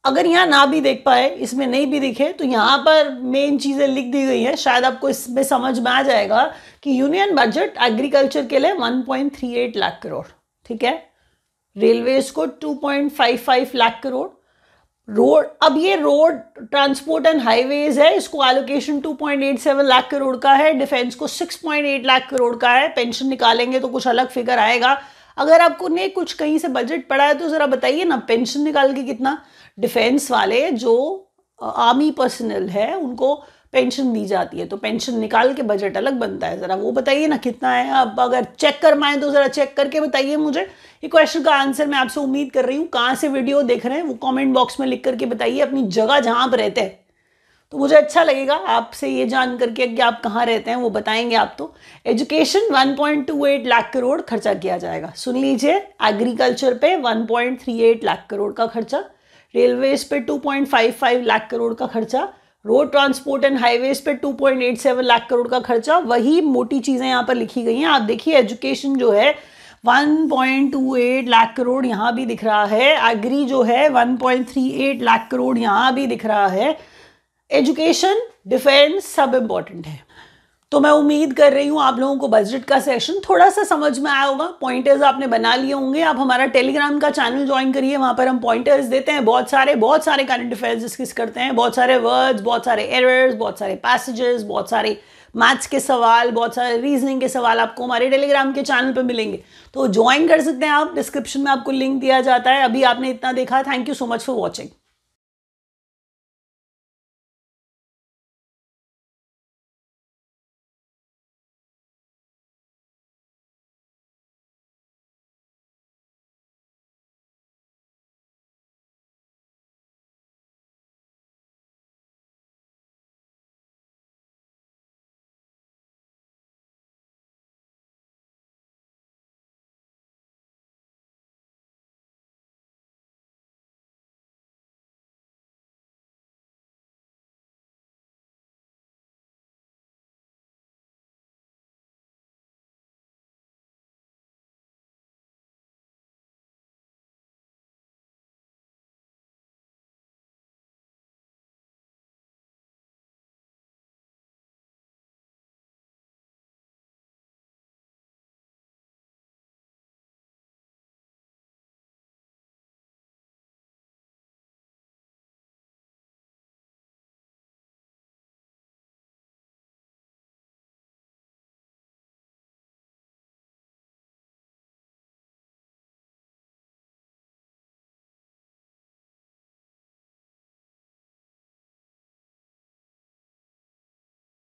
S1: अगर यहाँ ना भी देख पाए, इसमें नहीं भी दिखे, तो यहाँ पर मेन चीजें लिख दी गई हैं, शायद आपको इसमें समझ में आ जाएगा कि यूनियन बजट एग्रीकल्चर के लिए 1.38 लाख करोड़, ठीक है, रेलवेज को 2.55 लाख करोड़, रोड, अब ये रोड ट्रांसपोर्ट एंड हाईवेज है, इसको एलोकेशन 2.87 लाख करोड़ का है, डिफेंस को 6.8 लाख करोड़ का है। पेंशन निकालेंगे तो कुछ अलग फिगर आएगा। अगर आपको ने कुछ कहीं से बजट पड़ा है तो जरा बताइए ना, पेंशन निकाल के कितना, डिफेंस वाले जो आर्मी पर्सनल है उनको पेंशन दी जाती है, तो पेंशन निकाल के बजट अलग बनता है, जरा वो बताइए ना कितना है। अब अगर चेक कर पाए तो जरा चेक करके बताइए मुझे। ये क्वेश्चन का आंसर मैं आपसे उम्मीद कर रही हूँ, कहाँ से वीडियो देख रहे हैं वो कमेंट बॉक्स में लिख करके बताइए, अपनी जगह जहाँ पर रहते हैं, तो मुझे अच्छा लगेगा आपसे ये जान करके कि आप कहाँ रहते हैं, वो बताएंगे आप। तो एजुकेशन 1.28 लाख करोड़ खर्चा किया जाएगा, सुन लीजिए, एग्रीकल्चर पे 1.38 लाख करोड़ का खर्चा, रेलवेज पे 2.55 लाख करोड़ का खर्चा, रोड ट्रांसपोर्ट एंड हाईवेज पे 2.87 लाख करोड़ का खर्चा। वही मोटी चीजें यहाँ पर लिखी गई हैं, आप देखिए एजुकेशन जो है 1.28 लाख करोड़ यहाँ भी दिख रहा है, एग्री जो है 1.38 लाख करोड़ यहाँ भी दिख रहा है। एजुकेशन, डिफेंस सब इंपॉर्टेंट है। तो मैं उम्मीद कर रही हूँ आप लोगों को बजट का सेशन थोड़ा सा समझ में आया होगा, पॉइंटर्स आपने बना लिए होंगे। आप हमारा टेलीग्राम का चैनल ज्वाइन करिए, वहां पर हम पॉइंटर्स देते हैं, बहुत सारे करंट अफेयर्स डिस्कस करते हैं, बहुत सारे वर्ड्स, बहुत सारे एरर्स, बहुत सारे पैसेजेस, बहुत सारे मैथ्स के सवाल, बहुत सारे रीजनिंग के सवाल आपको हमारे टेलीग्राम के चैनल पर मिलेंगे, तो ज्वाइन कर सकते हैं आप। डिस्क्रिप्शन में आपको लिंक दिया जाता है। अभी आपने इतना देखा, thank you so much for watching.